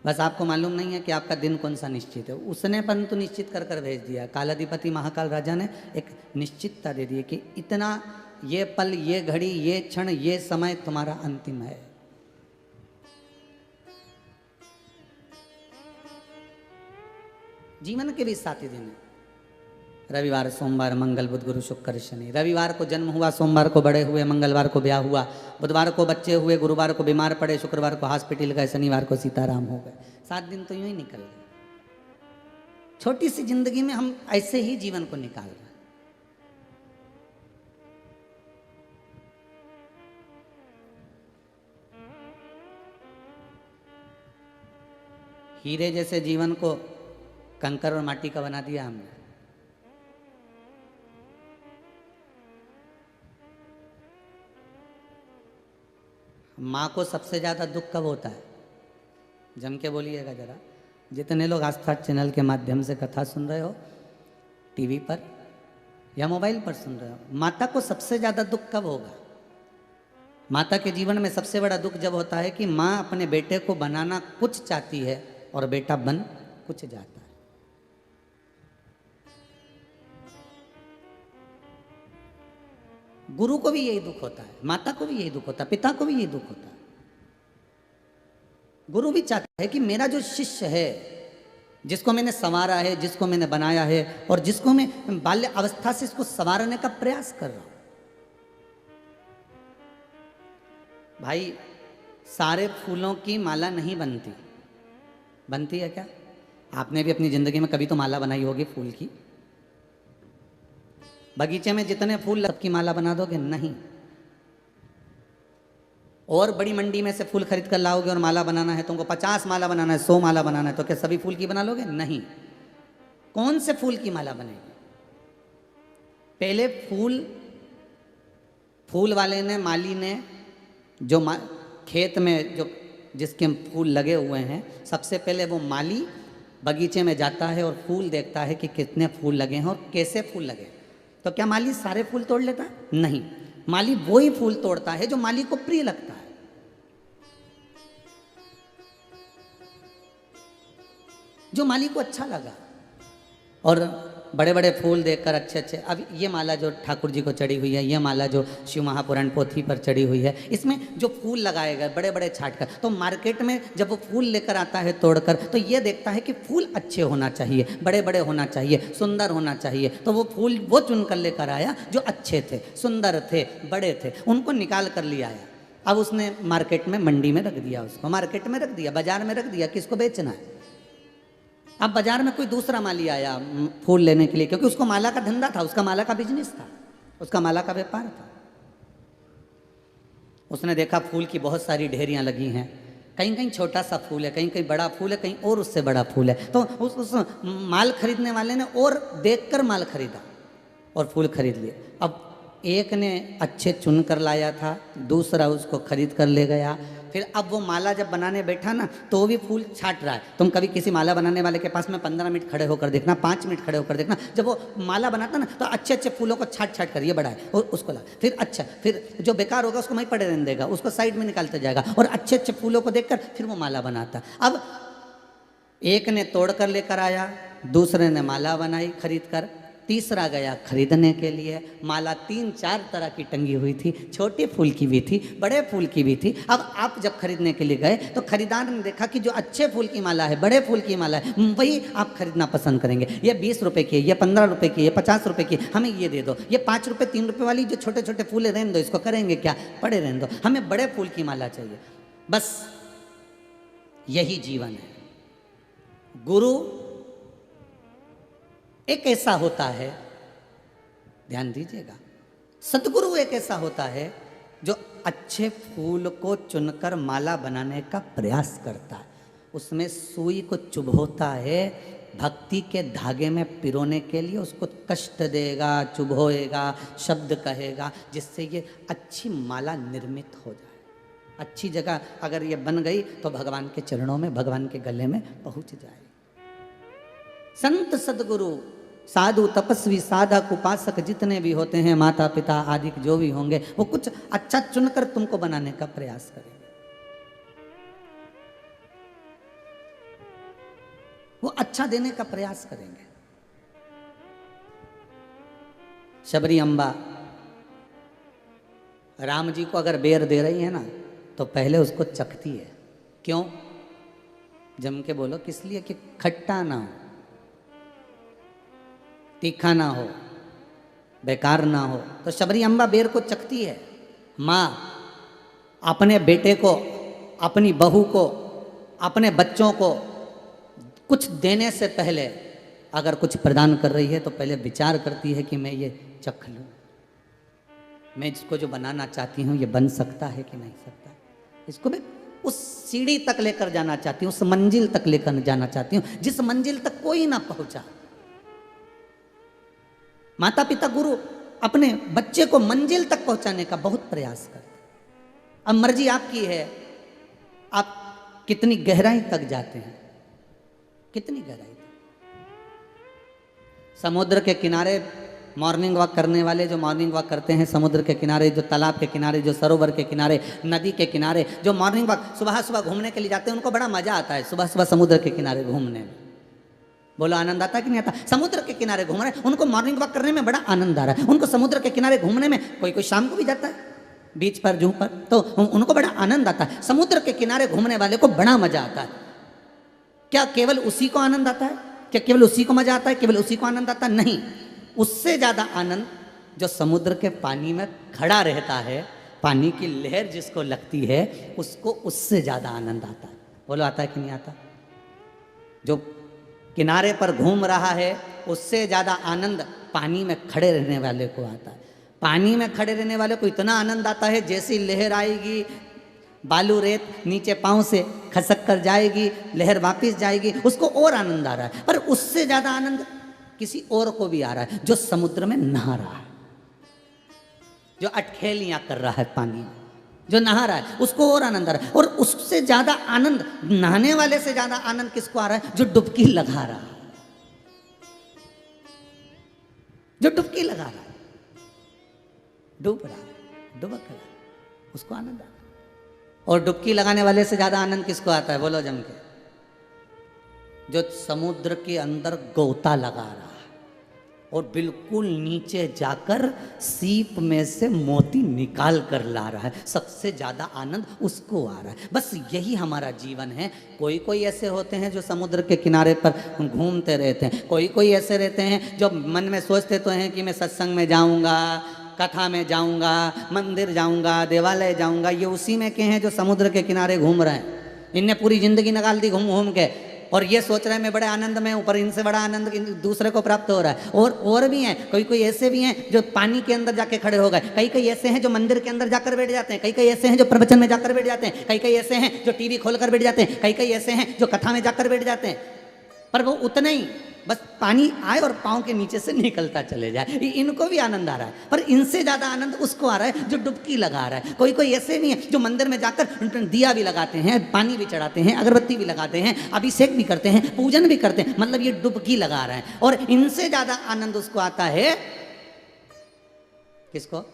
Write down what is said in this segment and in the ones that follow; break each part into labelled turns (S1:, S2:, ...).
S1: बस आपको मालूम नहीं है कि आपका दिन कौन सा निश्चित है। उसने परंतु निश्चित कर कर भेज दिया। कालाधिपति महाकाल राजा ने एक निश्चितता दे दी कि इतना, ये पल, ये घड़ी, ये क्षण, ये समय तुम्हारा अंतिम है। जीवन के भी 7 दिन है, रविवार, सोमवार, मंगल, बुध, गुरु, शुक्र, शनि। रविवार को जन्म हुआ, सोमवार को बड़े हुए, मंगलवार को ब्याह हुआ, बुधवार को बच्चे हुए, गुरुवार को बीमार पड़े, शुक्रवार को हॉस्पिटल गए, शनिवार को सीताराम हो गए। 7 दिन तो यूं ही निकल गए। छोटी सी जिंदगी में हम ऐसे ही जीवन को निकाल रहे हैं। हीरे जैसे जीवन को कंकर और माटी का बना दिया हमने। माँ को सबसे ज़्यादा दुख कब होता है? जम के बोलिएगा जरा। जितने लोग आस्था चैनल के माध्यम से कथा सुन रहे हो, टीवी पर या मोबाइल पर सुन रहे हो, माता को सबसे ज़्यादा दुख कब होगा? माता के जीवन में सबसे बड़ा दुख जब होता है कि माँ अपने बेटे को बनाना कुछ चाहती है और बेटा बन कुछ जाता है। गुरु को भी यही दुख होता है, माता को भी यही दुख होता है, पिता को भी यही दुख होता है। गुरु भी चाहता है कि मेरा जो शिष्य है, जिसको मैंने संवारा है, जिसको मैंने बनाया है और जिसको मैं बाल्य अवस्था से इसको संवारने का प्रयास कर रहा हूं। भाई, सारे फूलों की माला नहीं बनती। बनती है क्या? आपने भी अपनी जिंदगी में कभी तो माला बनाई होगी फूल की। बगीचे में जितने फूल सबकी माला बना दोगे? नहीं। और बड़ी मंडी में से फूल खरीद कर लाओगे और माला बनाना है, तुमको 50 माला बनाना है, 100 माला बनाना है, तो क्या सभी फूल की बना लोगे? नहीं। कौन से फूल की माला बनेगी? पहले फूल वाले ने, माली ने, जो खेत में जो जिसके फूल लगे हुए हैं, सबसे पहले वो माली बगीचे में जाता है और फूल देखता है कि कितने फूल लगे हैं और कैसे फूल लगे। तो क्या माली सारे फूल तोड़ लेता है? नहीं। माली वो ही फूल तोड़ता है जो माली को प्रिय लगता है। जो माली को अच्छा लगा। और बड़े बड़े फूल देखकर अच्छे अच्छे, अब ये माला जो ठाकुर जी को चढ़ी हुई है, ये माला जो शिव महापुराण पोथी पर चढ़ी हुई है, इसमें जो फूल लगाए गए बड़े बड़े छाट कर, तो मार्केट में जब वो फूल लेकर आता है तोड़कर, तो ये देखता है कि फूल अच्छे होना चाहिए, बड़े बड़े होना चाहिए, सुंदर होना चाहिए। तो वो फूल वो चुन कर लेकर आया जो अच्छे थे, सुंदर थे, बड़े थे, उनको निकाल कर ले आया। अब उसने मार्केट में, मंडी में रख दिया, उसको मार्केट में रख दिया, बाजार में रख दिया, किसको बेचना है। अब बाजार में कोई दूसरा माली आया फूल लेने के लिए, क्योंकि उसको माला का धंधा था, उसका माला का बिजनेस था, उसका माला का व्यापार था। उसने देखा फूल की बहुत सारी ढेरियां लगी हैं, कहीं कहीं छोटा सा फूल है, कहीं कहीं बड़ा फूल है, कहीं और उससे बड़ा फूल है। तो उस माल खरीदने वाले ने और देखकर माल खरीदा और फूल खरीद लिए। अब एक ने अच्छे चुन कर लाया था, दूसरा उसको खरीद कर ले गया। फिर अब वो माला जब बनाने बैठा ना, तो भी फूल छाट रहा है। तुम कभी किसी माला बनाने वाले के पास में 15 मिनट खड़े होकर देखना, 5 मिनट खड़े होकर देखना, जब वो माला बनाता ना, तो अच्छे अच्छे फूलों को छाट छाट कर ये बढ़ाए और उसको ला, फिर अच्छा, फिर जो बेकार होगा उसको वहीं पड़े रहने देगा, उसको साइड में निकालते जाएगा और अच्छे अच्छे फूलों को देखकर फिर वो माला बनाता। अब एक ने तोड़ कर लेकर आया, दूसरे ने माला बनाई खरीद कर, तीसरा गया खरीदने के लिए। माला 3-4 तरह की टंगी हुई थी, छोटे फूल की भी थी, बड़े फूल की भी थी। अब आप जब खरीदने के लिए गए तो खरीदार ने देखा कि जो अच्छे फूल की माला है, बड़े फूल की माला है, वही आप खरीदना पसंद करेंगे। ये 20 रुपए की है, ये 15 रुपए की है, 50 रुपए की, हमें ये दे दो। ये 5 रुपए 3 रुपए वाली जो छोटे छोटे फूल है, रहने दो, इसको करेंगे क्या, पड़े रहने दो, हमें बड़े फूल की माला चाहिए। बस यही जीवन है। गुरु एक ऐसा होता है, ध्यान दीजिएगा, सतगुरु एक ऐसा होता है जो अच्छे फूल को चुनकर माला बनाने का प्रयास करता है। उसमें सुई को चुभोता है, भक्ति के धागे में पिरोने के लिए उसको कष्ट देगा, चुभोएगा, शब्द कहेगा, जिससे ये अच्छी माला निर्मित हो जाए। अच्छी जगह अगर ये बन गई तो भगवान के चरणों में, भगवान के गले में पहुंच जाए। संत सदगुरु, साधु, तपस्वी, साधक, उपासक जितने भी होते हैं, माता पिता आदि जो भी होंगे, वो कुछ अच्छा चुनकर तुमको बनाने का प्रयास करेंगे। वो अच्छा देने का प्रयास करेंगे। शबरी अम्बा राम जी को अगर बेर दे रही है ना तो पहले उसको चखती है। क्यों? जम के बोलो, किस लिए? कि खट्टा ना हो, तीखा ना हो, बेकार ना हो। तो शबरी अम्बा बेर को चखती है। माँ अपने बेटे को, अपनी बहू को, अपने बच्चों को कुछ देने से पहले अगर कुछ प्रदान कर रही है तो पहले विचार करती है कि मैं ये चख लूँ, मैं इसको जो बनाना चाहती हूँ ये बन सकता है कि नहीं सकता। इसको मैं उस सीढ़ी तक लेकर जाना चाहती हूँ, उस मंजिल तक लेकर जाना चाहती हूँ जिस मंजिल तक कोई ना पहुंचा। माता पिता गुरु अपने बच्चे को मंजिल तक पहुंचाने का बहुत प्रयास करते। अब मर्जी आपकी है, आप कितनी गहराई तक जाते हैं, कितनी गहराई तक। समुद्र के किनारे मॉर्निंग वॉक करने वाले जो मॉर्निंग वॉक करते हैं, समुद्र के किनारे, जो तालाब के किनारे, जो सरोवर के किनारे, नदी के किनारे जो मॉर्निंग वॉक सुबह सुबह घूमने के लिए जाते हैं, उनको बड़ा मजा आता है सुबह सुबह समुद्र के किनारे घूमने में। बोलो आनंद आता है कि नहीं आता? समुद्र के किनारे घूम रहे हैं, उनको मॉर्निंग वॉक करने में बड़ा आनंद आ रहा है। उनको समुद्र के किनारे घूमने में, कोई कोई शाम को भी जाता है बीच पर, जूह पर, तो उनको बड़ा आनंद आता है। समुद्र के किनारे घूमने वाले को बड़ा मजा आता है। क्या केवल उसी को आनंद आता है? क्या केवल उसी को मजा आता है? केवल उसी को आनंद आता है? नहीं, उससे ज्यादा आनंद जो समुद्र के पानी में खड़ा रहता है, पानी की लहर जिसको लगती है, उसको उससे ज्यादा आनंद आता है। बोलो आता है कि नहीं आता? जो किनारे पर घूम रहा है उससे ज्यादा आनंद पानी में खड़े रहने वाले को आता है। पानी में खड़े रहने वाले को इतना आनंद आता है, जैसी लहर आएगी, बालू रेत नीचे पांव से खसक कर जाएगी, लहर वापस जाएगी, उसको और आनंद आ रहा है। पर उससे ज्यादा आनंद किसी और को भी आ रहा है जो समुद्र में नहा रहा है, जो अटखेलियां कर रहा है पानी में, जो नहा रहा है, उसको और आनंद आ रहा है। और उससे ज्यादा आनंद, नहाने वाले से ज्यादा आनंद किसको आ रहा है? जो डुबकी लगा रहा है, जो डुबकी लगा रहा है, डूब रहा है, डुबक रहा है, उसको आनंद आ रहा है। और डुबकी लगाने वाले से ज्यादा आनंद किसको आता है? बोलो जम के। जो समुद्र के अंदर गोता लगा रहा है और बिल्कुल नीचे जाकर सीप में से मोती निकाल कर ला रहा है, सबसे ज्यादा आनंद उसको आ रहा है। बस यही हमारा जीवन है। कोई कोई ऐसे होते हैं जो समुद्र के किनारे पर घूमते रहते हैं, कोई कोई ऐसे रहते हैं जो मन में सोचते तो हैं कि मैं सत्संग में जाऊंगा, कथा में जाऊंगा, मंदिर जाऊंगा, देवालय जाऊंगा। ये उसी में के हैं जो समुद्र के किनारे घूम रहे हैं। इनने पूरी जिंदगी निकाल दी घूम घूम के, और ये सोच रहे हैं मैं बड़े आनंद में हूँ, पर इनसे बड़ा आनंद दूसरे को प्राप्त हो रहा है। और भी हैं, कोई कोई ऐसे भी हैं जो पानी के अंदर जाके खड़े हो गए, कई कई ऐसे हैं जो मंदिर के अंदर जाकर बैठ जाते हैं, कई कई ऐसे हैं जो प्रवचन में जाकर बैठ जाते हैं, कई कई ऐसे हैं जो टीवी खोलकर बैठ जाते हैं, कई कई ऐसे हैं जो कथा में जाकर बैठ जाते हैं। पर वो उतना ही, बस पानी आए और पाँव के नीचे से निकलता चले जाए, इनको भी आनंद आ रहा है। पर इनसे ज्यादा आनंद उसको आ रहा है जो डुबकी लगा रहा है। कोई कोई ऐसे भी है जो मंदिर में जाकर दिया भी लगाते हैं, पानी भी चढ़ाते हैं, अगरबत्ती भी लगाते हैं, अभिषेक भी करते हैं, पूजन भी करते हैं, मतलब ये डुबकी लगा रहे हैं। और इनसे ज्यादा आनंद उसको आता है किसको?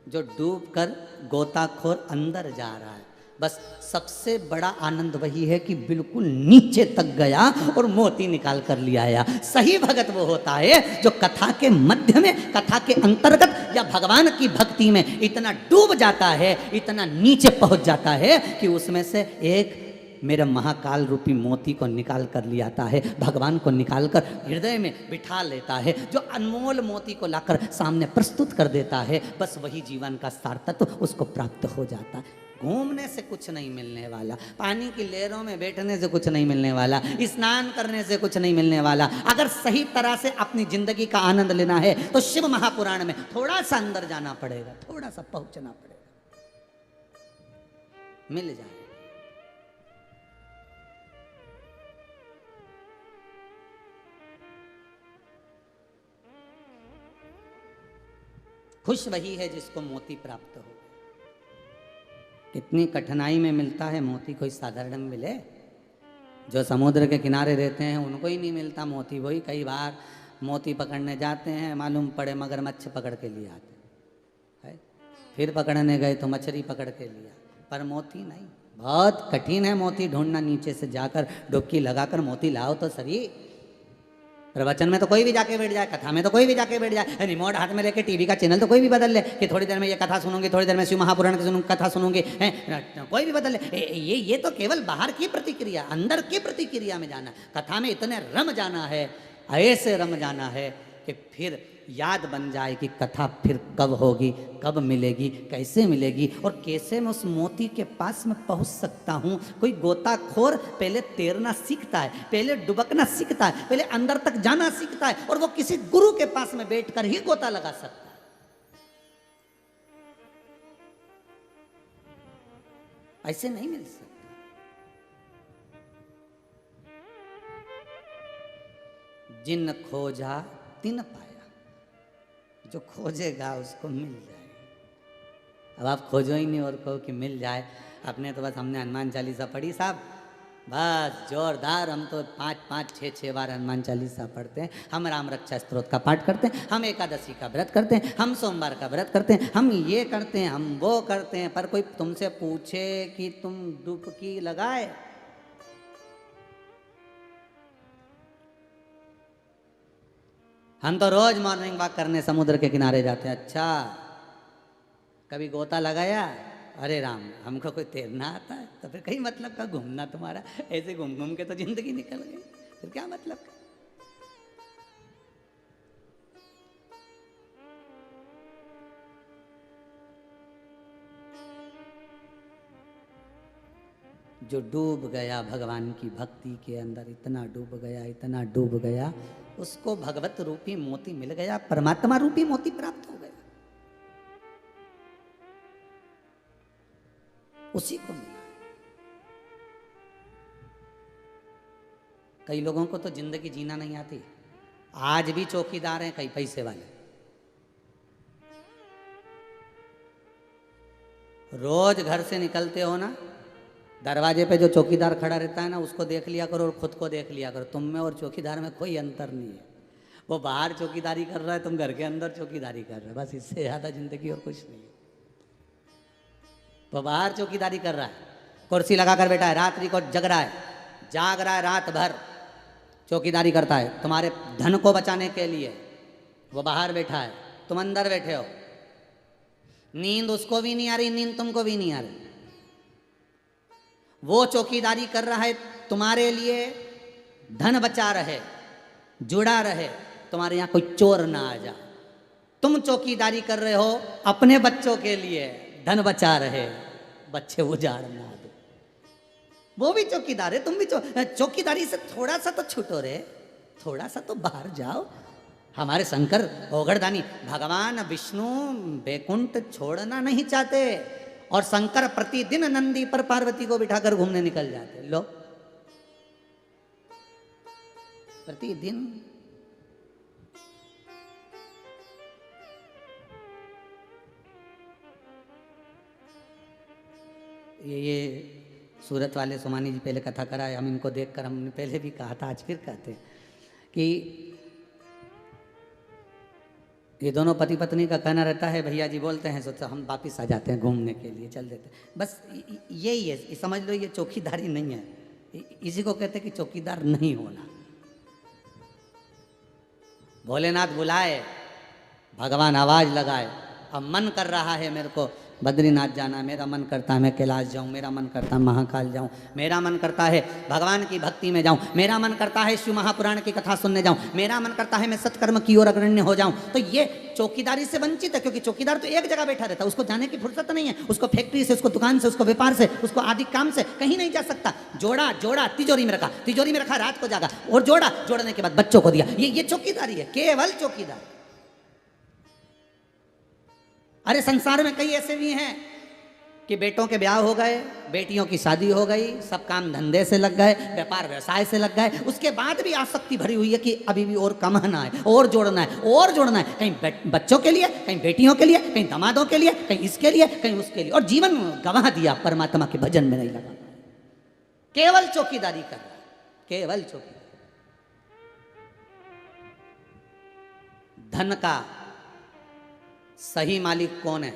S1: जो डूब कर गोताखोर अंदर जा रहा है। बस सबसे बड़ा आनंद वही है कि बिल्कुल नीचे तक गया और मोती निकाल कर लिया आया। सही भगत वो होता है जो कथा के मध्य में, कथा के अंतर्गत या भगवान की भक्ति में इतना डूब जाता है, इतना नीचे पहुंच जाता है कि उसमें से एक मेरा महाकाल रूपी मोती को निकाल कर ले आता है, भगवान को निकाल कर हृदय में बिठा लेता है, जो अनमोल मोती को लाकर सामने प्रस्तुत कर देता है। बस वही जीवन का सार्थक उसको प्राप्त हो जाता है। घूमने से कुछ नहीं मिलने वाला, पानी की लहरों में बैठने से कुछ नहीं मिलने वाला, स्नान करने से कुछ नहीं मिलने वाला। अगर सही तरह से अपनी जिंदगी का आनंद लेना है तो शिव महापुराण में थोड़ा सा अंदर जाना पड़ेगा, थोड़ा सा पहुंचना पड़ेगा, मिल जाए। खुश वही है जिसको मोती प्राप्त हो। कितनी कठिनाई में मिलता है मोती, कोई साधारण मिले? जो समुद्र के किनारे रहते हैं उनको ही नहीं मिलता मोती। वही कई बार मोती पकड़ने जाते हैं, मालूम पड़े मगरमच्छ पकड़ के लिए आते है, फिर पकड़ने गए तो मछली पकड़ के लिया, पर मोती नहीं। बहुत कठिन है मोती ढूंढना, नीचे से जाकर डुबकी लगाकर मोती लाओ तो सही। प्रवचन में तो कोई भी जाके बैठ जाए, कथा में तो कोई भी जाके बैठ जाए, रिमोट हाथ में लेके टीवी का चैनल तो कोई भी बदल ले कि थोड़ी देर में ये कथा सुनूंगी, थोड़ी देर में शिव महापुराण की कथा सुनूंगी, कोई भी बदल ले। ये तो केवल बाहर की प्रतिक्रिया, अंदर की प्रतिक्रिया में जाना। कथा में इतने रम जाना है, ऐसे रम जाना है कि फिर याद बन जाए कि कथा फिर कब होगी, कब मिलेगी, कैसे मिलेगी और कैसे मैं उस मोती के पास में पहुंच सकता हूं। कोई गोताखोर पहले तैरना सीखता है, पहले डुबकना सीखता है, पहले अंदर तक जाना सीखता है और वो किसी गुरु के पास में बैठकर ही गोता लगा सकता है। ऐसे नहीं मिल सकता। जिन खोजा तिन पाया, जो खोजेगा उसको मिल जाएगा। अब आप खोजो ही नहीं और कहो कि मिल जाए। अपने तो बस हमने हनुमान चालीसा पढ़ी साहब, बस जोरदार। हम तो 5-5, 6-6 बार हनुमान चालीसा पढ़ते हैं। हम राम रक्षा स्तोत्र का पाठ करते हैं, हम एकादशी का व्रत करते हैं, हम सोमवार का व्रत करते हैं, हम ये करते हैं, हम वो करते हैं। पर कोई तुमसे पूछे कि तुम डुबकी लगाए, हम तो रोज मॉर्निंग वॉक करने समुद्र के किनारे जाते हैं। अच्छा, कभी गोता लगाया? अरे राम, हमको कोई तैरना आता है? तो फिर कहीं मतलब का घूमना तुम्हारा, ऐसे घूम घूम के तो जिंदगी निकल गई, फिर क्या मतलब का? जो डूब गया भगवान की भक्ति के अंदर, इतना डूब गया, इतना डूब गया, उसको भगवत रूपी मोती मिल गया, परमात्मा रूपी मोती प्राप्त हो गया, उसी को मिला। कई लोगों को तो जिंदगी जीना नहीं आती, आज भी चौकीदार हैं कई पैसे वाले। रोज घर से निकलते हो ना, दरवाजे पे जो चौकीदार खड़ा रहता है ना, उसको देख लिया करो और खुद को देख लिया करो। तुम में और चौकीदार में कोई अंतर नहीं है। वो बाहर चौकीदारी कर रहा है, तुम घर के अंदर चौकीदारी कर रहे हो, बस इससे ज़्यादा जिंदगी और कुछ नहीं है। वो बाहर चौकीदारी कर रहा है, कुर्सी लगा कर बैठा है, रात्रि को जग रहा है, जाग रहा है, रात भर चौकीदारी करता है तुम्हारे धन को बचाने के लिए। वो बाहर बैठा है, तुम अंदर बैठे हो। नींद उसको भी नहीं आ रही, नींद तुमको भी नहीं आ रही। वो चौकीदारी कर रहा है तुम्हारे लिए, धन बचा रहे, जुड़ा रहे, तुम्हारे यहां कोई चोर ना आ जाए। तुम चौकीदारी कर रहे हो अपने बच्चों के लिए, धन बचा रहे, बच्चे उजाड़ ना दो। वो भी चौकीदार है, तुम भी चौकीदारी से थोड़ा सा तो छूटो रे, थोड़ा सा तो बाहर जाओ। हमारे शंकर ओगड़दानी भगवान विष्णु बैकुंठ छोड़ना नहीं चाहते, और शंकर प्रतिदिन नंदी पर पार्वती को बिठाकर घूमने निकल जाते। लो, प्रतिदिन। ये सूरत वाले सोमानी जी पहले कथा कराए, हम इनको देखकर हमने पहले भी कहा था, आज फिर कहते हैं कि ये दोनों पति पत्नी का कहना रहता है, भैया जी बोलते हैं तो हम वापस आ जाते हैं घूमने के लिए, चल देते हैं। बस यही है, समझ लो ये चौकीदारी नहीं है, इसी को कहते हैं कि चौकीदार नहीं होना। भोलेनाथ बुलाए, भगवान आवाज लगाए, अब मन कर रहा है मेरे को बद्रीनाथ जाना, मेरा मन करता है मैं कैलाश जाऊं, मेरा मन करता है महाकाल जाऊं, मेरा मन करता है भगवान की भक्ति में जाऊं, मेरा मन करता है शिव महापुराण की कथा सुनने जाऊं, मेरा मन करता है मैं सत्कर्म की ओर अग्रण्य हो जाऊं। तो ये चौकीदारी से वंचित है, क्योंकि चौकीदार तो एक जगह बैठा रहता है, उसको जाने की फुर्सत नहीं है, उसको फैक्ट्री से, उसको दुकान से, उसको व्यापार से, उसको आदि काम से कहीं नहीं जा सकता। जोड़ा जोड़ा तिजोरी में रखा, तिजोरी में रखा, रात को जागा और जोड़ा, जोड़ने के बाद बच्चों को दिया। ये चौकीदारी है, केवल चौकीदार। अरे संसार में कई ऐसे भी हैं कि बेटों के ब्याह हो गए, बेटियों की शादी हो गई, सब काम धंधे से लग गए, व्यापार व्यवसाय से लग गए, उसके बाद भी आसक्ति भरी हुई है कि अभी भी और कमाना है, और जोड़ना है, और जोड़ना है, कहीं बच्चों के लिए, कहीं बेटियों के लिए, कहीं दामादों के लिए, कहीं इसके लिए, कहीं उसके लिए, और जीवन गंवा दिया, परमात्मा के भजन में नहीं लगा। केवल चौकीदारी कर रहा है, केवल चौकीदारी। धन का सही मालिक कौन है?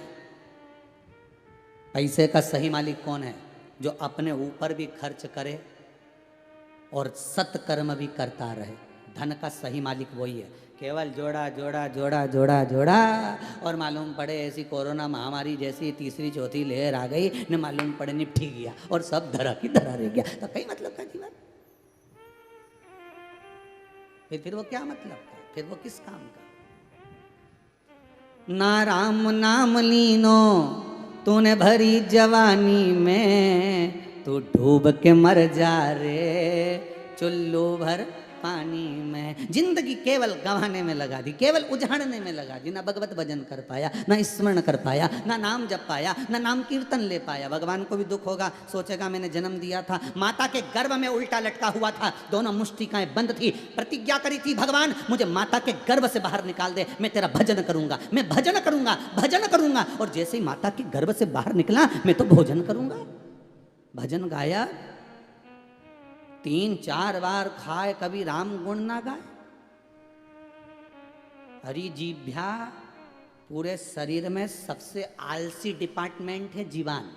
S1: पैसे का सही मालिक कौन है? जो अपने ऊपर भी खर्च करे और सत्कर्म भी करता रहे। धन का सही मालिक वही है। केवल जोड़ा जोड़ा जोड़ा जोड़ा जोड़ा और मालूम पड़े ऐसी कोरोना महामारी जैसी तीसरी चौथी लहर आ गई न मालूम पड़े निपटी गया और सब धरा की धरा रह गया। तो कई मतलब का जीवन, फिर वो क्या मतलब का, फिर वो किस काम का। ना राम नाम लीनो तूने भरी जवानी में, तू डूब के मर जा रे चुल्लू भर पानी में। जिंदगी केवल गंवाने में लगा दी, केवल उजाड़ने में लगा दी। ना भगवत भजन कर पाया, ना स्मरण कर पाया, ना नाम जप पाया, ना नाम कीर्तन ले पाया। भगवान को भी दुख होगा, सोचेगा मैंने जन्म दिया था, माता के गर्भ में उल्टा लटका हुआ था, दोनों मुष्टिकाएं बंद थी, प्रतिज्ञा करी थी भगवान मुझे माता के गर्भ से बाहर निकाल दे, मैं तेरा भजन करूंगा, मैं भजन करूंगा, भजन करूंगा। और जैसे ही माता के गर्भ से बाहर निकला मैं तो भोजन करूंगा। भजन गाया 3-4 बार खाए, कभी राम गुण ना गाए। हरि जीभ्या पूरे शरीर में सबसे आलसी डिपार्टमेंट है जीवान।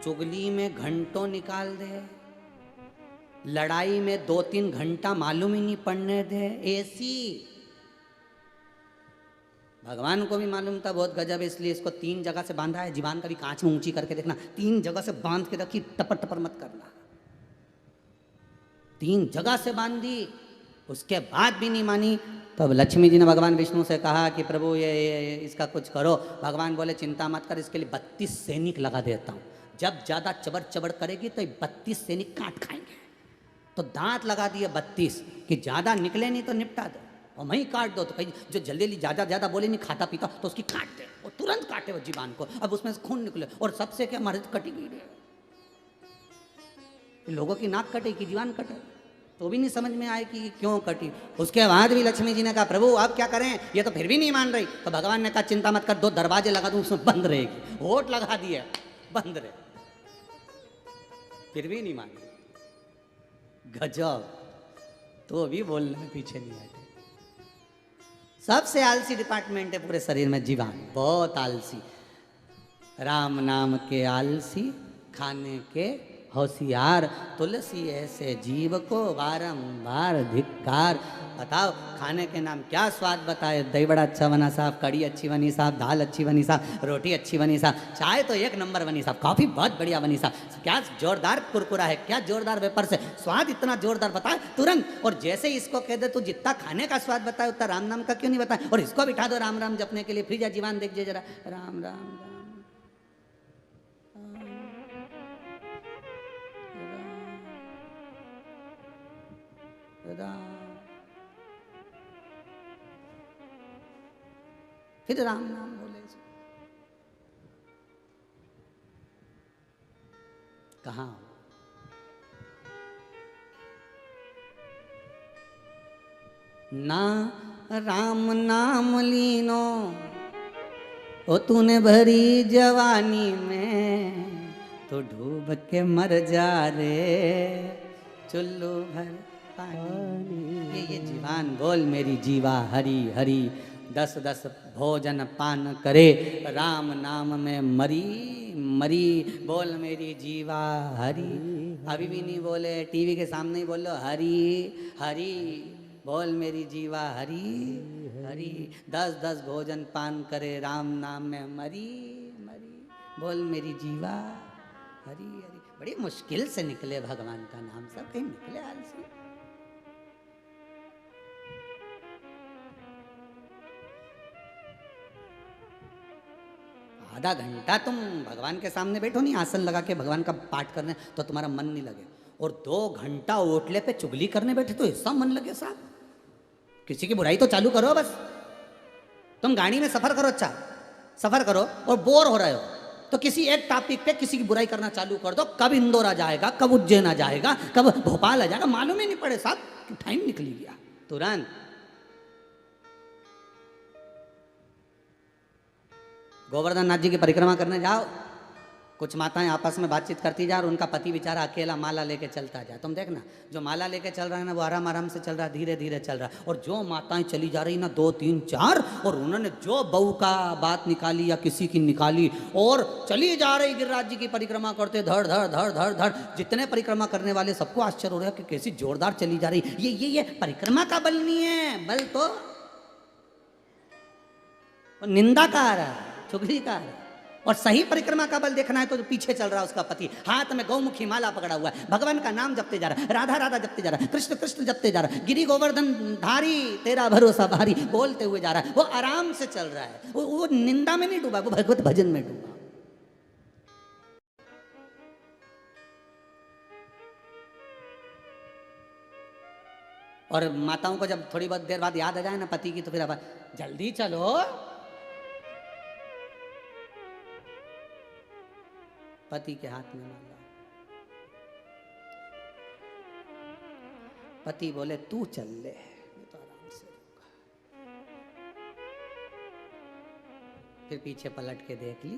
S1: चुगली में घंटों निकाल दे, लड़ाई में 2-3 घंटा मालूम ही नहीं पड़ने दे। ऐसी भगवान को भी मालूम था बहुत गजब, इसलिए इसको 3 जगह से बांधा है। जीवान का भी कांच में ऊंची करके देखना, 3 जगह से बांध के रखी, टपर टपर मत करना। 3 जगह से बांधी, उसके बाद भी नहीं मानी। तो अब लक्ष्मी जी ने भगवान विष्णु से कहा कि प्रभु ये इसका कुछ करो। भगवान बोले चिंता मत कर, इसके लिए 32 सैनिक लगा देता हूँ। जब ज्यादा चबड़ चबड़ करेगी तो 32 सैनिक काट खाएंगे। तो दांत लगा दिए 32 कि ज्यादा निकले नहीं तो निपटा दो और वहीं काट दो। तो कहीं जो जल्दी जल्दी ज्यादा ज्यादा बोले नहीं खाता पीता तो उसकी काट दे, और तुरंत काटे वो जीवान को। अब उसमें से खून निकले और सबसे क्या मर्द कटी गई रे। लोगों की नाक कटे कि जीवान कटे, तो भी नहीं समझ में आए कि क्यों कटी। उसके बाद भी लक्ष्मी जी ने कहा प्रभु आप क्या करें, ये तो फिर भी नहीं मान रही। तो भगवान ने कहा चिंता मत कर, 2 दरवाजे लगा दूं उसमें बंद रहेगी। होठ लगा दिए बंद रहे, फिर भी नहीं मान रही। गजब, तो भी बोलने में पीछे नहीं आए। सबसे आलसी डिपार्टमेंट है पूरे शरीर में जीवान, बहुत आलसी। राम नाम के आलसी, खाने के होशियार, तुलसी ऐसे जीव को बारंबार धिक्कार। बताओ खाने के नाम क्या स्वाद बताए। दही बड़ा अच्छा बना साहब, कड़ी अच्छी बनी साहब, दाल अच्छी बनी साहब, रोटी अच्छी बनी साहब, चाय तो 1 नंबर बनी साहब, कॉफी बहुत बढ़िया बनी साहब, क्या जोरदार कुरकुरा है, क्या जोरदार वेपर से स्वाद इतना जोरदार बताए तुरंत। और जैसे इसको कह दे तू जितना खाने का स्वाद बताए उतना राम नाम का क्यों नहीं बताए, और इसको बिठा दो राम राम जपने के लिए। फ्रीजा जीवान देख जरा, राम राम राम फिर राम नाम बोले। कहाँ ना राम नाम लीनो ओ तूने भरी जवानी में, तो डूब के मर जा रे चुल्लू भर पानी। ये जीवान बोल मेरी जीवा हरी हरी, 10-10 भोजन पान करे, राम नाम में मरी मरी। बोल मेरी जीवा हरी। अभी भी नहीं बोले, टीवी के सामने ही बोलो हरी हरी। बोल मेरी जीवा हरी हरी, 10-10 भोजन पान करे, राम नाम में मरी मरी। बोल मेरी जीवा हरी हरी। बड़ी मुश्किल से निकले भगवान का नाम, सब कहीं निकले आलसी। आधा घंटा तुम भगवान के सामने बैठो नहीं, आसन लगा के भगवान का पाठ करने, तो तुम्हारा मन नहीं लगे। और 2 घंटा ओटले पे चुगली करने बैठे तो ऐसा मन लगे साहब। किसी की बुराई तो चालू करो बस। तुम गाड़ी में सफर करो, अच्छा सफर करो और बोर हो रहे हो तो किसी एक टॉपिक पे किसी की बुराई करना चालू कर दो। कब इंदौर आ जाएगा, कब उज्जैन आ जाएगा, कब भोपाल आ जाएगा, मालूम ही नहीं पड़े साहब, टाइम निकल गया तुरंत। गोवर्धन नाथ जी की परिक्रमा करने जाओ, कुछ माताएं आपस में बातचीत करती जा और उनका पति बेचारा अकेला माला लेके चलता जाए। तुम देखना, जो माला लेके चल रहा है ना वो आराम आराम से चल रहा है, धीरे धीरे चल रहा है। और जो माताएं चली जा रही ना 2 3 4, और उन्होंने जो बहू का बात निकाली या किसी की निकाली और चली जा रही गिरिराज जी की परिक्रमा करते, धड़ धड़ धड़ धड़ धड़। जितने परिक्रमा करने वाले सबको आश्चर्य हो रहा है कि कैसी जोरदार चली जा रही। ये परिक्रमा का बल नहीं है, बल तो निंदा का आ रहा है, चुगली का आ रहा है। और सही परिक्रमा का बल देखना है तो जो पीछे चल रहा है उसका पति हाथ में गौमुखी माला पकड़ा हुआ है, भगवान का नाम जपते जा रहा है, राधा राधा जपते जा रहा है, कृष्ण कृष्ण जपते जा रहा है, गिरी गोवर्धन धारी तेरा भरोसा भारी बोलते हुए जा रहा है। वो आराम से चल रहा है, वो निंदा में नहीं डूबा, वो भगवत भजन में डूबा। और माताओं को जब थोड़ी बहुत देर बाद याद आ जाए ना पति की, तो फिर अब जल्दी चलो, पति के हाथ में माला। पति बोले तू चल ले, तो आराम से रुका। फिर पीछे पलट के देख ली,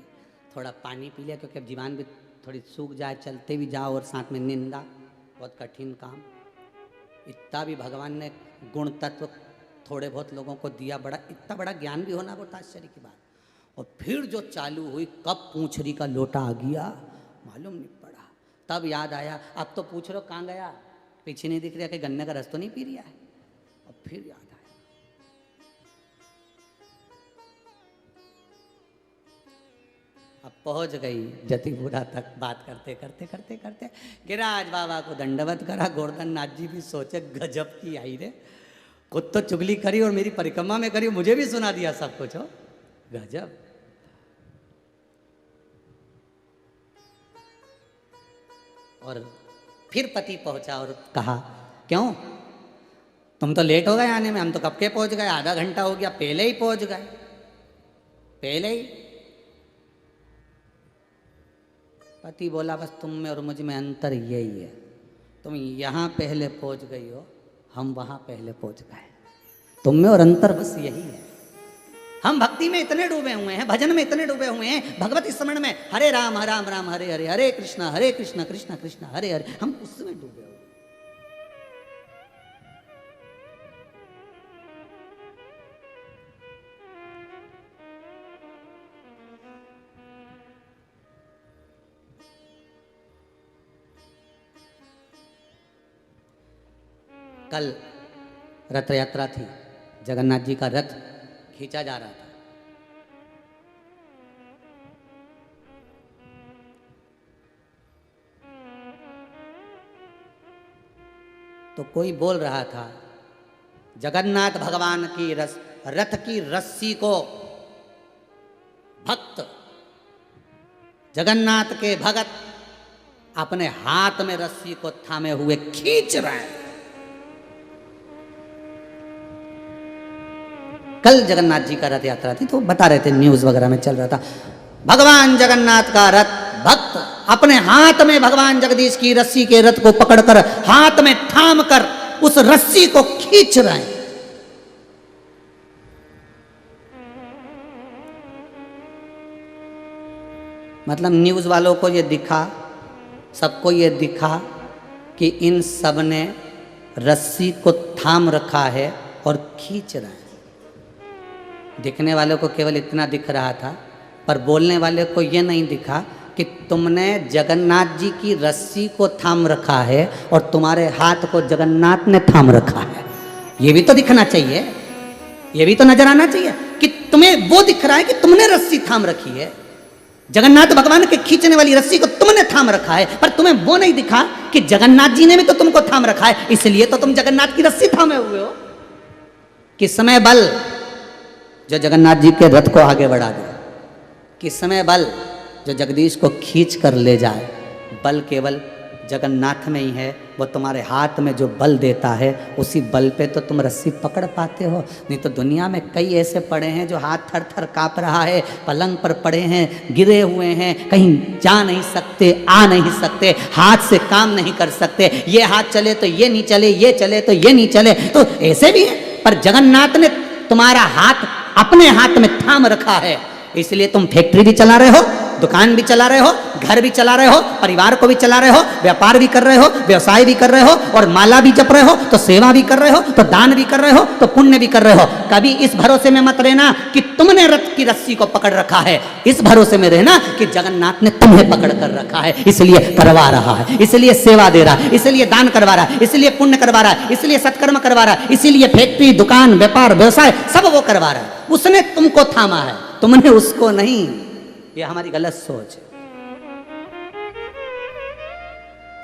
S1: थोड़ा पानी पी लिया, क्योंकि अब जीवान भी थोड़ी सूख जाए, चलते भी जाओ और साथ में निंदा, बहुत कठिन काम। इतना भी भगवान ने गुण तत्व थोड़े बहुत लोगों को दिया, बड़ा इतना बड़ा ज्ञान भी होना बहुत आश्चर्य की बात। और फिर जो चालू हुई, कब पूंछरी का लोटा आ गया मालूम नहीं पड़ा। तब याद आया, अब तो पूछ लो कहाँ गया, पीछे नहीं दिख रहा कि गन्ने का रस तो नहीं पी रहा है। अब फिर याद आया, अब पहुंच गई जतिपुरा तक। बात करते करते करते करते गिरिराज बाबा को दंडवत करा। गोवर्धन नाथ जी भी सोचे गजब की आई रे, खुद तो चुगली करी और मेरी परिक्रमा में करी, मुझे भी सुना दिया सब कुछ, हो गजब। और फिर पति पहुंचा और कहा क्यों तुम तो लेट हो गए आने में, हम तो कब के पहुंच गए, आधा घंटा हो गया, पहले ही पहुंच गए, पहले ही। पति बोला बस तुम में और मुझ में अंतर यही है, तुम यहाँ पहले पहुंच गई हो, हम वहां पहले पहुंच गए, तुम में और अंतर बस यही है। हम भक्ति में इतने डूबे हुए हैं, भजन में इतने डूबे हुए हैं, भगवत स्मरण में, हरे राम राम हरे हरे, हरे कृष्ण कृष्ण कृष्ण हरे हरे, हम उसमें डूबे हुए। कल रथ यात्रा थी, जगन्नाथ जी का रथ खींचा जा रहा था। तो कोई बोल रहा था जगन्नाथ भगवान की रथ की रस्सी को भक्त, जगन्नाथ के भगत अपने हाथ में रस्सी को थामे हुए खींच रहे हैं। कल जगन्नाथ जी का रथ यात्रा थी, तो बता रहे थे, न्यूज वगैरह में चल रहा था, भगवान जगन्नाथ का रथ भक्त अपने हाथ में भगवान जगदीश की रस्सी के रथ को पकड़कर हाथ में थाम कर उस रस्सी को खींच रहे हैं। मतलब न्यूज वालों को ये दिखा, सबको ये दिखा कि इन सब ने रस्सी को थाम रखा है और खींच रहे हैं। दिखने वालों को केवल इतना दिख रहा था, पर बोलने वाले को यह नहीं दिखा कि तुमने जगन्नाथ जी की रस्सी को थाम रखा है और तुम्हारे हाथ को जगन्नाथ ने थाम रखा है। ये भी तो दिखना चाहिए, ये भी तो नजर आना चाहिए कि तुम्हें वो दिख रहा है कि तुमने रस्सी थाम रखी है, जगन्नाथ भगवान के खींचने वाली रस्सी को तुमने थाम रखा है, पर तुम्हें वो नहीं दिखा कि जगन्नाथ जी ने भी तो तुमको थाम रखा है, इसलिए तो तुम जगन्नाथ की रस्सी थामे हुए हो। किस समय बल जो जगन्नाथ जी के रथ को आगे बढ़ा दे, किस समय बल जो जगदीश को खींच कर ले जाए, बल केवल जगन्नाथ में ही है। वो तुम्हारे हाथ में जो बल देता है उसी बल पे तो तुम रस्सी पकड़ पाते हो। नहीं तो दुनिया में कई ऐसे पड़े हैं जो हाथ थर थर काँप रहा है, पलंग पर पड़े हैं, गिरे हुए हैं, कहीं जा नहीं सकते, आ नहीं सकते, हाथ से काम नहीं कर सकते, ये हाथ चले तो ये नहीं चले, ये चले तो ये नहीं चले, तो ऐसे भी हैं। पर जगन्नाथ ने तुम्हारा हाथ अपने हाथ में थाम रखा है, इसलिए तुम फैक्ट्री भी चला रहे हो, दुकान भी चला रहे हो, घर भी चला रहे हो, परिवार को भी चला रहे हो, व्यापार भी कर रहे हो, व्यवसाय भी कर रहे हो, और माला भी जप रहे हो, तो सेवा भी कर रहे हो, तो दान भी कर रहे हो, तो पुण्य भी कर रहे हो। कभी इस भरोसे में मत रहना कि तुमने रथ की रस्सी को पकड़ रखा है, इस भरोसे में रहना कि जगन्नाथ ने तुम्हें पकड़ कर रखा है, इसलिए करवा रहा है, इसलिए सेवा दे रहा है, इसलिए दान करवा रहा है, इसलिए पुण्य करवा रहा है, इसलिए सत्कर्म करवा रहा है, इसीलिए फैक्ट्री, दुकान, व्यापार, व्यवसाय सब वो करवा रहा है। उसने तुमको थामा है, तुमने उसको नहीं। ये हमारी गलत सोच है।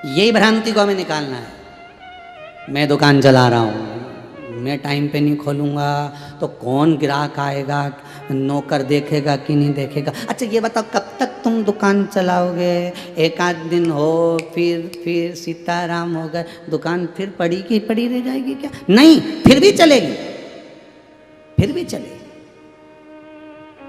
S1: यही भ्रांति को हमें निकालना है। मैं दुकान चला रहा हूँ, मैं टाइम पे नहीं खोलूँगा तो कौन ग्राहक आएगा, नौकर देखेगा कि नहीं देखेगा। अच्छा ये बताओ कब तक तुम दुकान चलाओगे? एक आध दिन हो, फिर सीताराम हो गए, दुकान फिर पड़ी की पड़ी रह जाएगी क्या? नहीं, फिर भी चलेगी, फिर भी चलेगी।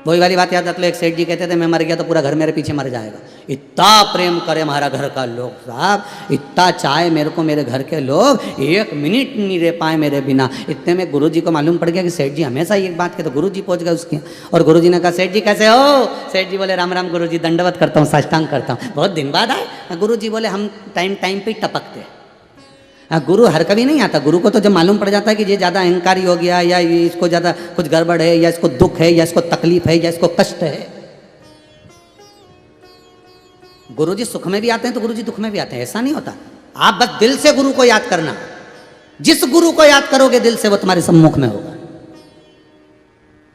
S1: वही वाली बात याद रख लो, एक सेठ जी कहते थे मैं मर गया तो पूरा घर मेरे पीछे मर जाएगा। इतना प्रेम करे हमारा घर का लोग साहब, इतना चाहे मेरे को मेरे घर के लोग, एक मिनट नहीं रह पाए मेरे बिना। इतने में गुरुजी को मालूम पड़ गया कि सेठ जी हमेशा ही एक बात कहते, तो गुरुजी पहुंच गए उसके, और गुरुजी ने कहा सेठ जी कैसे हो? सेठ जी बोले राम राम गुरुजी, दंडवत करता हूँ, साष्टांग करता हूँ, बहुत दिन बाद आए। गुरुजी बोले हम टाइम टाइम पे टपकते हैं। गुरु हर कभी नहीं आता। गुरु को तो जब मालूम पड़ जाता है कि ये ज़्यादा अहंकारी हो गया, या इसको ज़्यादा कुछ गड़बड़ है, या इसको दुख है, या इसको तकलीफ है, या इसको कष्ट है। गुरुजी सुख में भी आते हैं तो गुरुजी दुख में भी आते हैं, ऐसा नहीं होता। आप बस दिल से गुरु को याद करना, जिस गुरु को याद करोगे दिल से वो तुम्हारे सम्मुख में होगा।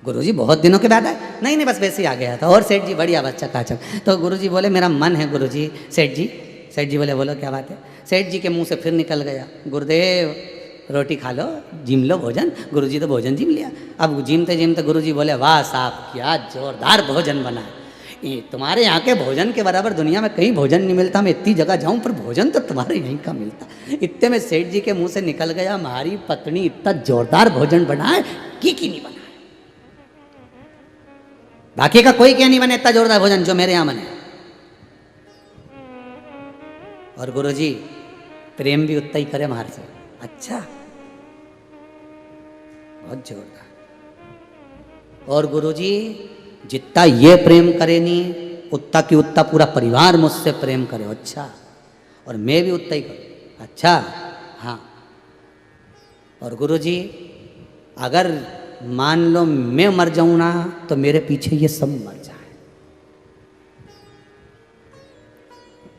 S1: गुरुजी बहुत दिनों के बाद आए, नहीं बस वैसे ही आ गया था। और सेठ जी बढ़िया बच्चा काचक। तो गुरुजी बोले मेरा मन है गुरुजी। सेठ जी बोले बोलो क्या बात है? सेठ जी के मुंह से फिर निकल गया, गुरुदेव रोटी खा लो, जिम लो भोजन। गुरुजी तो भोजन जिम लिया। अब जिमते जिमते गुरुजी बोले वाह साहब क्या जोरदार भोजन बना है, तुम्हारे यहाँ के भोजन के बराबर दुनिया में कहीं भोजन नहीं मिलता। मैं इतनी जगह जाऊँ पर भोजन तो तुम्हारे यहीं का मिलता। इतने में सेठ जी के मुंह से निकल गया हमारी पत्नी इतना जोरदार भोजन बनाए की नहीं बनाए। बाकी का कोई क्या नहीं बने इतना जोरदार भोजन जो मेरे यहाँ बने। और गुरुजी प्रेम भी उतना ही करे हमारे से। अच्छा बहुत जोरदार। और गुरुजी जितना ये प्रेम करे नहीं उतना की उतना पूरा परिवार मुझसे प्रेम करे। अच्छा, और मैं भी उतना ही करूँ। अच्छा हाँ। और गुरुजी अगर मान लो मैं मर जाऊं ना तो मेरे पीछे ये सब मर जाए।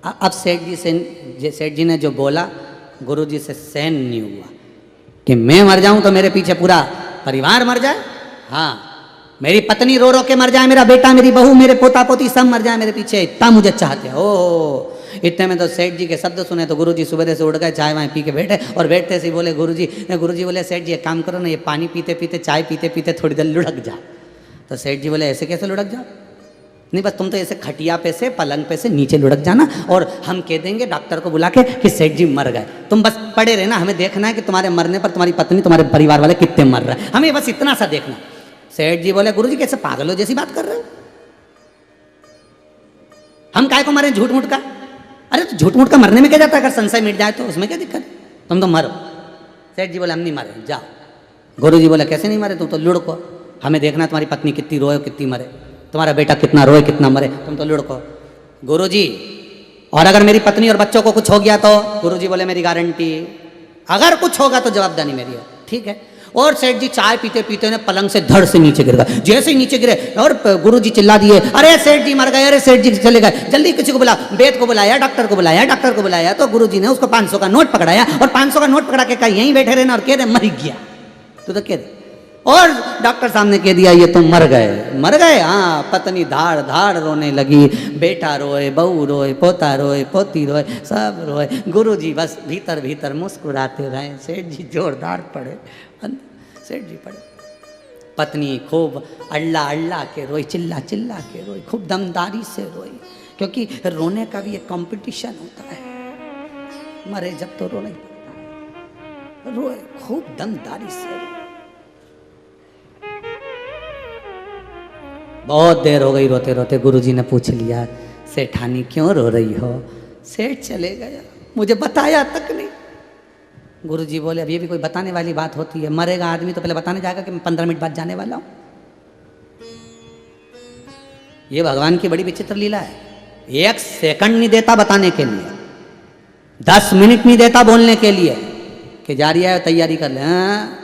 S1: अब सेठ जी ने जो बोला गुरुजी से सहन नहीं हुआ कि मैं मर जाऊं तो मेरे पीछे पूरा परिवार मर जाए। हाँ, मेरी पत्नी रो रो के मर जाए, मेरा बेटा, मेरी बहू, मेरे पोता पोती सब मर जाए मेरे पीछे, इतना मुझे चाहते हो। इतने में तो सेठ जी के शब्द सुने तो गुरुजी सुबह से उठ गए, चाय वाय पी के बैठे। और बैठते से बोले गुरुजी बोले सेठ जी एक काम करो ना, ये पानी पीते पीते चाय पीते पीते थोड़ी देर लुढ़क जा। तो सेठ जी बोले ऐसे कैसे लुढ़क जा? नहीं बस तुम तो ऐसे खटिया पे से पलंग पे से नीचे लुढ़क जाना और हम कह देंगे डॉक्टर को बुला के कि सेठ जी मर गए। तुम बस पड़े रहना, हमें देखना है कि तुम्हारे मरने पर तुम्हारी पत्नी तुम्हारे परिवार वाले कितने मर रहे हैं, हमें बस इतना सा देखना। सेठ जी बोले गुरुजी कैसे पागलों जैसी बात कर रहे हो? हम काय को मारे झूठ मूठ का? अरे तो झूठ मूठ का मरने में क्या जाता है? अगर संशय मिट जाए तो उसमें क्या दिक्कत? तुम तो मरो। सेठ जी बोले हम नहीं मरे, जाओ। गुरुजी बोले कैसे नहीं मरे? तुम तो लुढ़को, हमें देखना तुम्हारी पत्नी कितनी रोए कितनी मरे, तुम्हारा बेटा कितना रोए कितना मरे, तुम तो लुढ़को। गुरुजी और अगर मेरी पत्नी और बच्चों को कुछ हो गया तो? गुरुजी बोले मेरी गारंटी, अगर कुछ होगा तो जवाबदारी मेरी है। ठीक है। और सेठ जी चाय पीते पीते ने पलंग से धड़ से नीचे गिर गए। जैसे ही नीचे गिरे और गुरुजी चिल्ला दिए अरे सेठ जी मर गए, अरे सेठ जी चले गए, जल्दी किसी को बुला, वेद को बुलाया, डॉक्टर को बुलाया, डॉक्टर को बुलाया। तो गुरुजी ने उसको 500 का नोट पकड़ाया और 500 का नोट पकड़ा के कहा यहीं बैठे रहना, और कह रहे मर गया। तो कह रहे, और डॉक्टर साहब ने कह दिया ये तो मर गए। मर गए? हाँ। पत्नी धाड़ धाड़ रोने लगी, बेटा रोए, बहू रोए, पोता रोए, पोती रोए, सब रोए। गुरुजी बस भीतर भीतर मुस्कुराते रहे। सेठ जी जोरदार पड़े, सेठ जी पड़े। पत्नी खूब अल्ला अल्ला के रोई, चिल्ला चिल्ला के रोई, खूब दमदारी से रोई, क्योंकि रोने का भी एक कंपटीशन होता है। मरे जब तो रोना ही पड़ता है। रोए खूब दमदारी से रोए। बहुत देर हो गई रोते रोते। गुरुजी ने पूछ लिया सेठानी क्यों रो रही हो? सेठ चले गया, मुझे बताया तक नहीं। गुरुजी बोले अब ये भी कोई बताने वाली बात होती है? मरेगा आदमी तो पहले बताने जाएगा कि मैं 15 मिनट बाद जाने वाला हूं। ये भगवान की बड़ी विचित्र लीला है। 1 सेकंड नहीं देता बताने के लिए, 10 मिनट नहीं देता बोलने के लिए कि जा रही है तैयारी कर ले। हाँ?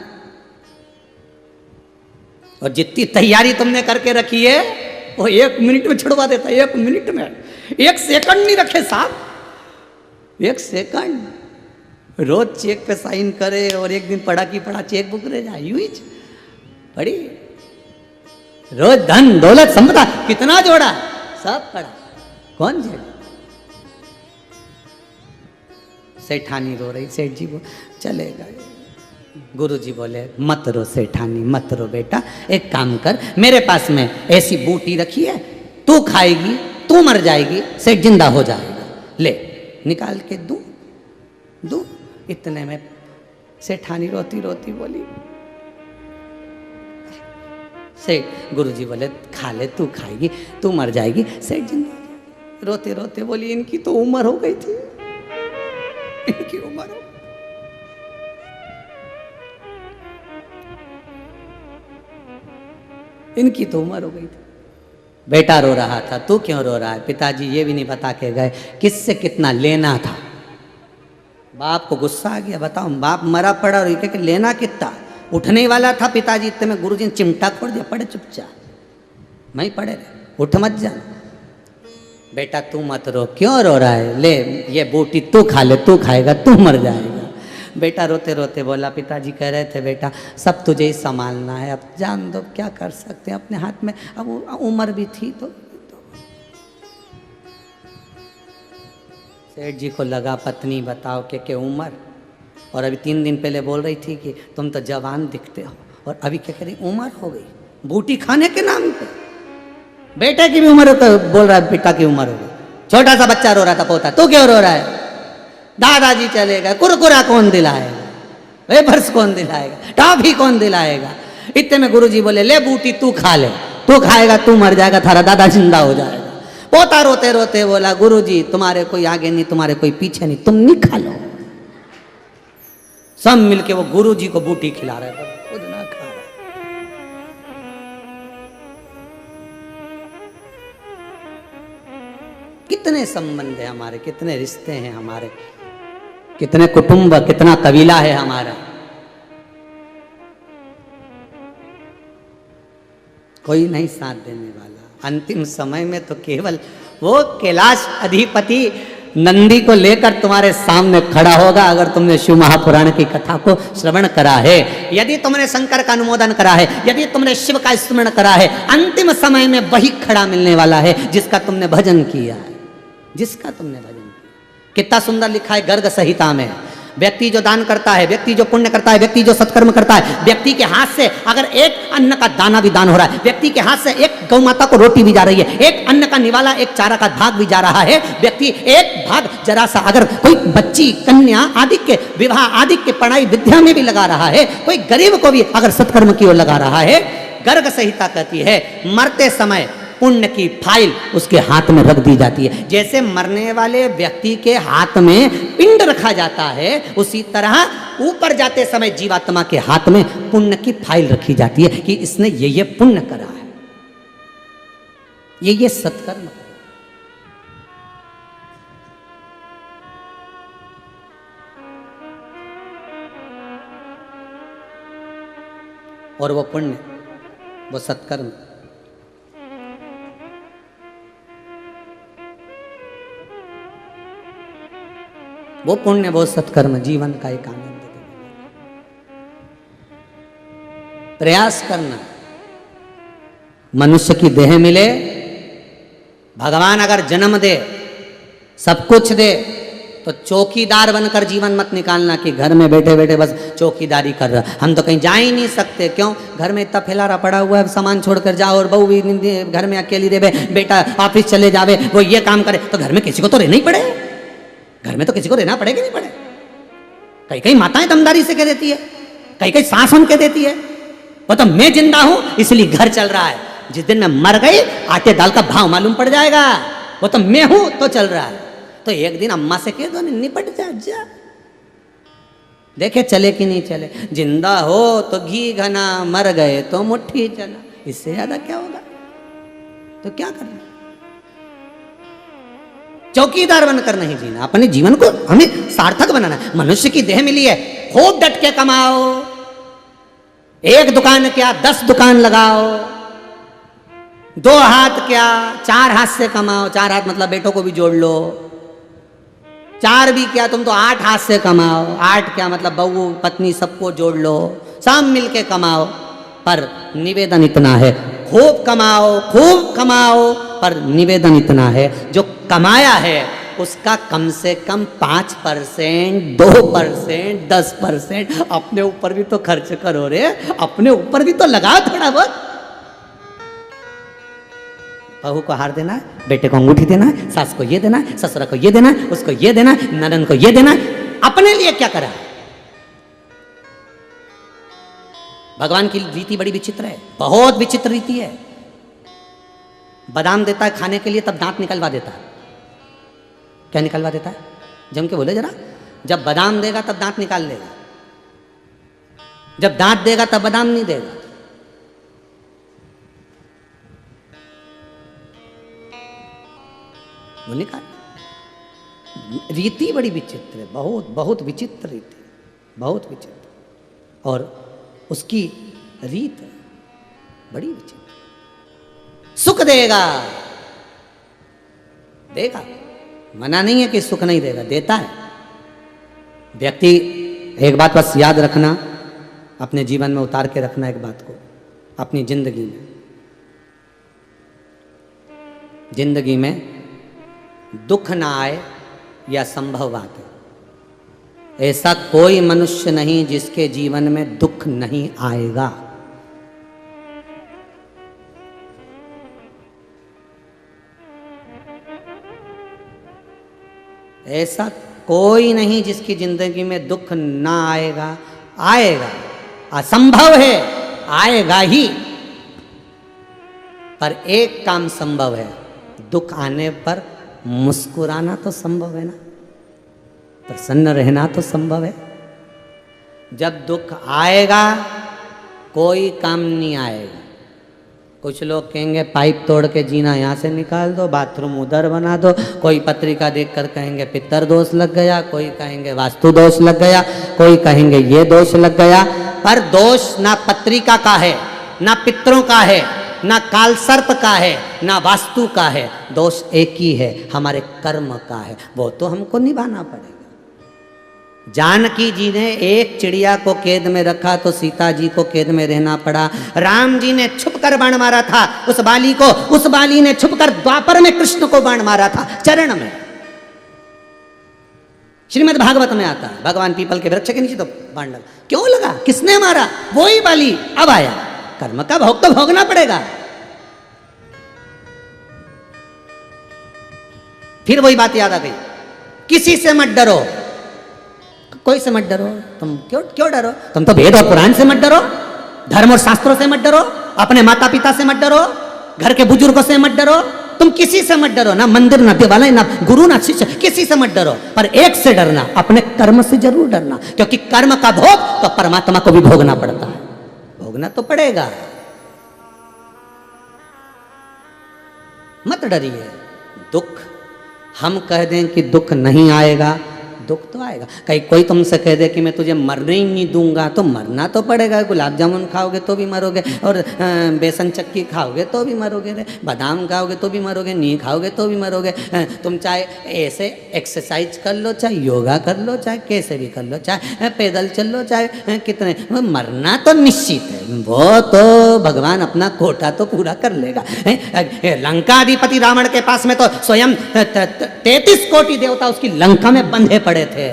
S1: और जितनी तैयारी तुमने करके रखी है वो 1 मिनट में छुड़वा देता है। 1 मिनट में, 1 सेकंड नहीं रखे साहब, 1 सेकंड। रोज चेक पे साइन करे और एक दिन पढ़ा की पढ़ा चेक बुक रह जाए, यूं ही पढ़ी। रोज धन दौलत संपदा कितना जोड़ा, सब पढ़ा, कौन झेले। सेठानी रो रही, सेठ जी वो चले गए। गुरु जी बोले मत रो सेठानी, मत रो बेटा, एक काम कर, मेरे पास में ऐसी बूटी रखी है, तू खाएगी, तू मर जाएगी, सेठ जिंदा हो जाएगा, ले निकाल के दूं दूं। इतने में सेठानी रोती रोती बोली, सेठ गुरु जी बोले खा ले, तू खाएगी, तू मर जाएगी, सेठ जिंदा। रोते रोते बोली इनकी तो उम्र हो गई थी, इनकी उम्र हो, इनकी तो उम्र हो गई थी। बेटा रो रहा था, तू क्यों रो रहा है? पिताजी ये भी नहीं बता के गए किससे कितना लेना था। बाप को गुस्सा आ गया, बताओ बाप मरा पड़ा और ये कि लेना कितना, उठने वाला था पिताजी, इतने में गुरुजी ने चिमटा खोल दिया, पड़े चुपचाप, मैं पड़े रहे, उठ मत जा। बेटा तू मत रो, क्यों रो रहा है, ले ये बूटी तू खा ले, तू खाएगा तू मर जाएगा। बेटा रोते रोते बोला पिताजी कह रहे थे बेटा सब तुझे ही संभालना है, अब जान दो, क्या कर सकते हैं, अपने हाथ में, अब उम्र भी थी तो। सेठ जी को लगा पत्नी बताओ के उम्र, और अभी 3 दिन पहले बोल रही थी कि तुम तो जवान दिखते हो, और अभी क्या कह रही उम्र हो गई, बूटी खाने के नाम पे। बेटे की भी उम्र तो बोल रहा है पिता की उम्र हो गई। छोटा सा बच्चा रो रहा था, पोता तू क्यों रो रहा है, दादाजी चले गए, कुरकुरा कौन दिलाएगा, वेफर्स कौन दिलाएगा, टॉफी कौन दिलाएगा। इतने में गुरुजी बोले ले बूटी तू खा ले, तू खाएगा तू मर जाएगा, थारा दादा जिंदा हो जाएगा। पोता रोते रोते बोला गुरुजी तुम्हारे कोई आगे नहीं, तुम्हारे कोई पीछे नहीं, तुम नहीं खा लो। सब मिलके वो गुरुजी को बूटी खिला रहे थे, खुद ना खा रहे। कितने संबंध है हमारे, कितने रिश्ते हैं हमारे, कितने कुटुंब, कितना कबीला है हमारा। कोई नहीं साथ देने वाला। अंतिम समय में तो केवल वो कैलाश अधिपति नंदी को लेकर तुम्हारे सामने खड़ा होगा, अगर तुमने शिव महापुराण की कथा को श्रवण करा है, यदि तुमने शंकर का अनुमोदन करा है, यदि तुमने शिव का स्मरण करा है, अंतिम समय में वही खड़ा मिलने वाला है जिसका तुमने भजन किया है, जिसका तुमने भजन किया। कितना सुंदर लिखा है गर्ग संहिता में, व्यक्ति जो दान करता है, व्यक्ति जो पुण्य करता है, व्यक्ति जो सत्कर्म करता है, व्यक्ति के हाथ से अगर एक अन्न का दाना भी दान हो रहा है, व्यक्ति के हाथ से एक गौ माता को रोटी भी जा रही है, एक अन्न का निवाला, एक चारा का भाग भी जा रहा है, व्यक्ति एक भाग जरा सा अगर कोई बच्ची कन्या आदि के विवाह आदि के पढ़ाई विद्या में भी लगा रहा है, कोई गरीब को भी अगर सत्कर्म की ओर लगा रहा है, गर्ग संहिता कहती है मरते समय पुण्य की फाइल उसके हाथ में रख दी जाती है। जैसे मरने वाले व्यक्ति के हाथ में पिंड रखा जाता है, उसी तरह ऊपर जाते समय जीवात्मा के हाथ में पुण्य की फाइल रखी जाती है कि इसने ये पुण्य करा है, ये सत्कर्म करा। और वो पुण्य, वो सत्कर्म वो पुण्य, वो सत्कर्म जीवन का एक आनंद देने। प्रयास करना, मनुष्य की देह मिले, भगवान अगर जन्म दे, सब कुछ दे, तो चौकीदार बनकर जीवन मत निकालना कि घर में बैठे बैठे बस चौकीदारी कर रहा। हम तो कहीं जा ही नहीं सकते, क्यों? घर में इतना फैलारा पड़ा हुआ है, सामान छोड़कर जाओ, और बहू भी घर में अकेली रहे, बेटा ऑफिस चले जावे, वो ये काम करे, तो घर में किसी को तो रहना ही पड़े, घर में तो किसी को रहना पड़ेगा नहीं पड़े। कई कई माताएं दमदारी से कह देती है, कई कई सास हम कह देती है, वो तो मैं जिंदा हूं इसलिए घर चल रहा है, जिस दिन मैं मर गई आटे दाल का भाव मालूम पड़ जाएगा, वो तो मैं हूं तो चल रहा है। तो एक दिन अम्मा से कह दो निपट जा, देखे चले कि नहीं चले। जिंदा हो तो घी घना, मर गए तो मुट्ठी चला, इससे ज्यादा क्या होगा। तो क्या करना, चौकीदार बनकर नहीं जीना, अपने जीवन को हमें सार्थक बनाना है। मनुष्य की देह मिली है, खूब डट के कमाओ, एक दुकान क्या 10 दुकान लगाओ, 2 हाथ क्या 4 हाथ से कमाओ, 4 हाथ मतलब बेटों को भी जोड़ लो, 4 भी क्या तुम तो 8 हाथ से कमाओ, 8 क्या मतलब बहू पत्नी सबको जोड़ लो, सब मिलके कमाओ। पर निवेदन इतना है, खूब कमाओ, पर निवेदन इतना है, जो कमाया है उसका कम से कम 5%, 2%, 10% अपने ऊपर भी तो खर्च करो रे, अपने ऊपर भी तो लगाओ थोड़ा बहुत। बहू को हार देना है, बेटे को अंगूठी देना है, सास को ये देना है, ससुरा को ये देना है, उसको ये देना है, ननद को ये देना है, अपने लिए क्या करा। भगवान की रीति बड़ी विचित्र है, बहुत विचित्र रीति है। बादाम देता है खाने के लिए, तब दांत निकलवा देता है। क्या निकलवा देता है? जम के बोले जरा। जब बादाम देगा तब दांत निकाल लेगा, जब दांत देगा तब बादाम नहीं देगा। वो निकाल। रीति बड़ी विचित्र है, बहुत बहुत विचित्र रीति, बहुत विचित्र। और उसकी रीत बड़ी विचित्र। सुख देगा, देगा, मना नहीं है कि सुख नहीं देगा, देता है। व्यक्ति एक बात बस याद रखना, अपने जीवन में उतार के रखना एक बात को, अपनी जिंदगी में दुख ना आए या संभव बात है। ऐसा कोई मनुष्य नहीं जिसके जीवन में दुख नहीं आएगा। ऐसा कोई नहीं जिसकी जिंदगी में दुख ना आएगा, आएगा, असंभव है, आएगा ही। पर एक काम संभव है, दुख आने पर मुस्कुराना तो संभव है ना, प्रसन्न रहना तो संभव है। जब दुख आएगा कोई काम नहीं आएगा। कुछ लोग कहेंगे पाइप तोड़ के जीना यहाँ से निकाल दो, बाथरूम उधर बना दो, कोई पत्रिका देखकर कहेंगे पितर दोष लग गया, कोई कहेंगे वास्तु दोष लग गया, कोई कहेंगे ये दोष लग गया। पर दोष ना पत्रिका का है, ना पितरों का है, ना कालसर्प का है, ना वास्तु का है। दोष एक ही है, हमारे कर्म का है, वो तो हमको निभाना पड़ेगा। जानकी जी ने एक चिड़िया को कैद में रखा तो सीता जी को कैद में रहना पड़ा। राम जी ने छुपकर बाण मारा था उस बाली को, उस बाली ने छुपकर द्वापर में कृष्ण को बाण मारा था चरण में। श्रीमद् भागवत में आता है, भगवान पीपल के वृक्ष के नीचे तो बाण लगा, क्यों लगा, किसने मारा, वो ही बाली। अब आया कर्म का भोग तो भोगना पड़ेगा। फिर वही बात याद आ गई, किसी से मत डरो, कोई से मत डरो। तुम क्यों डरो? तुम तो वेद और पुराण से मत डरो, धर्म और शास्त्रों से मत डरो, अपने माता पिता से मत डरो, घर के बुजुर्गों से मत डरो, तुम किसी से मत डरो, ना मंदिर, ना देवालय, ना गुरु, ना शिष्य, किसी से मत डरो। पर एक से डरना, अपने कर्म से जरूर डरना, क्योंकि कर्म का भोग तो परमात्मा को भी भोगना पड़ता है, भोगना तो पड़ेगा। मत डरिए। दुख हम कह दें कि दुख नहीं आएगा, दुख तो आएगा। कहीं कोई तुमसे कह दे कि मैं तुझे मरने ही नहीं दूंगा, तो मरना तो पड़ेगा। गुलाब जामुन खाओगे तो भी मरोगे, और बेसन चक्की खाओगे तो भी मरोगे रे, बादाम खाओगे तो भी मरोगे, नहीं खाओगे तो भी मरोगे। तुम चाहे ऐसे एक्सरसाइज कर लो, चाहे योगा कर लो, चाहे कैसे भी कर लो, चाहे पैदल चल लो, चाहे कितने, मरना तो निश्चित है। वो तो भगवान अपना कोटा तो पूरा कर लेगा। लंकाधिपति रावण के पास में तो स्वयं 33 कोटि देवता उसकी लंका में बंधे पड़े थे।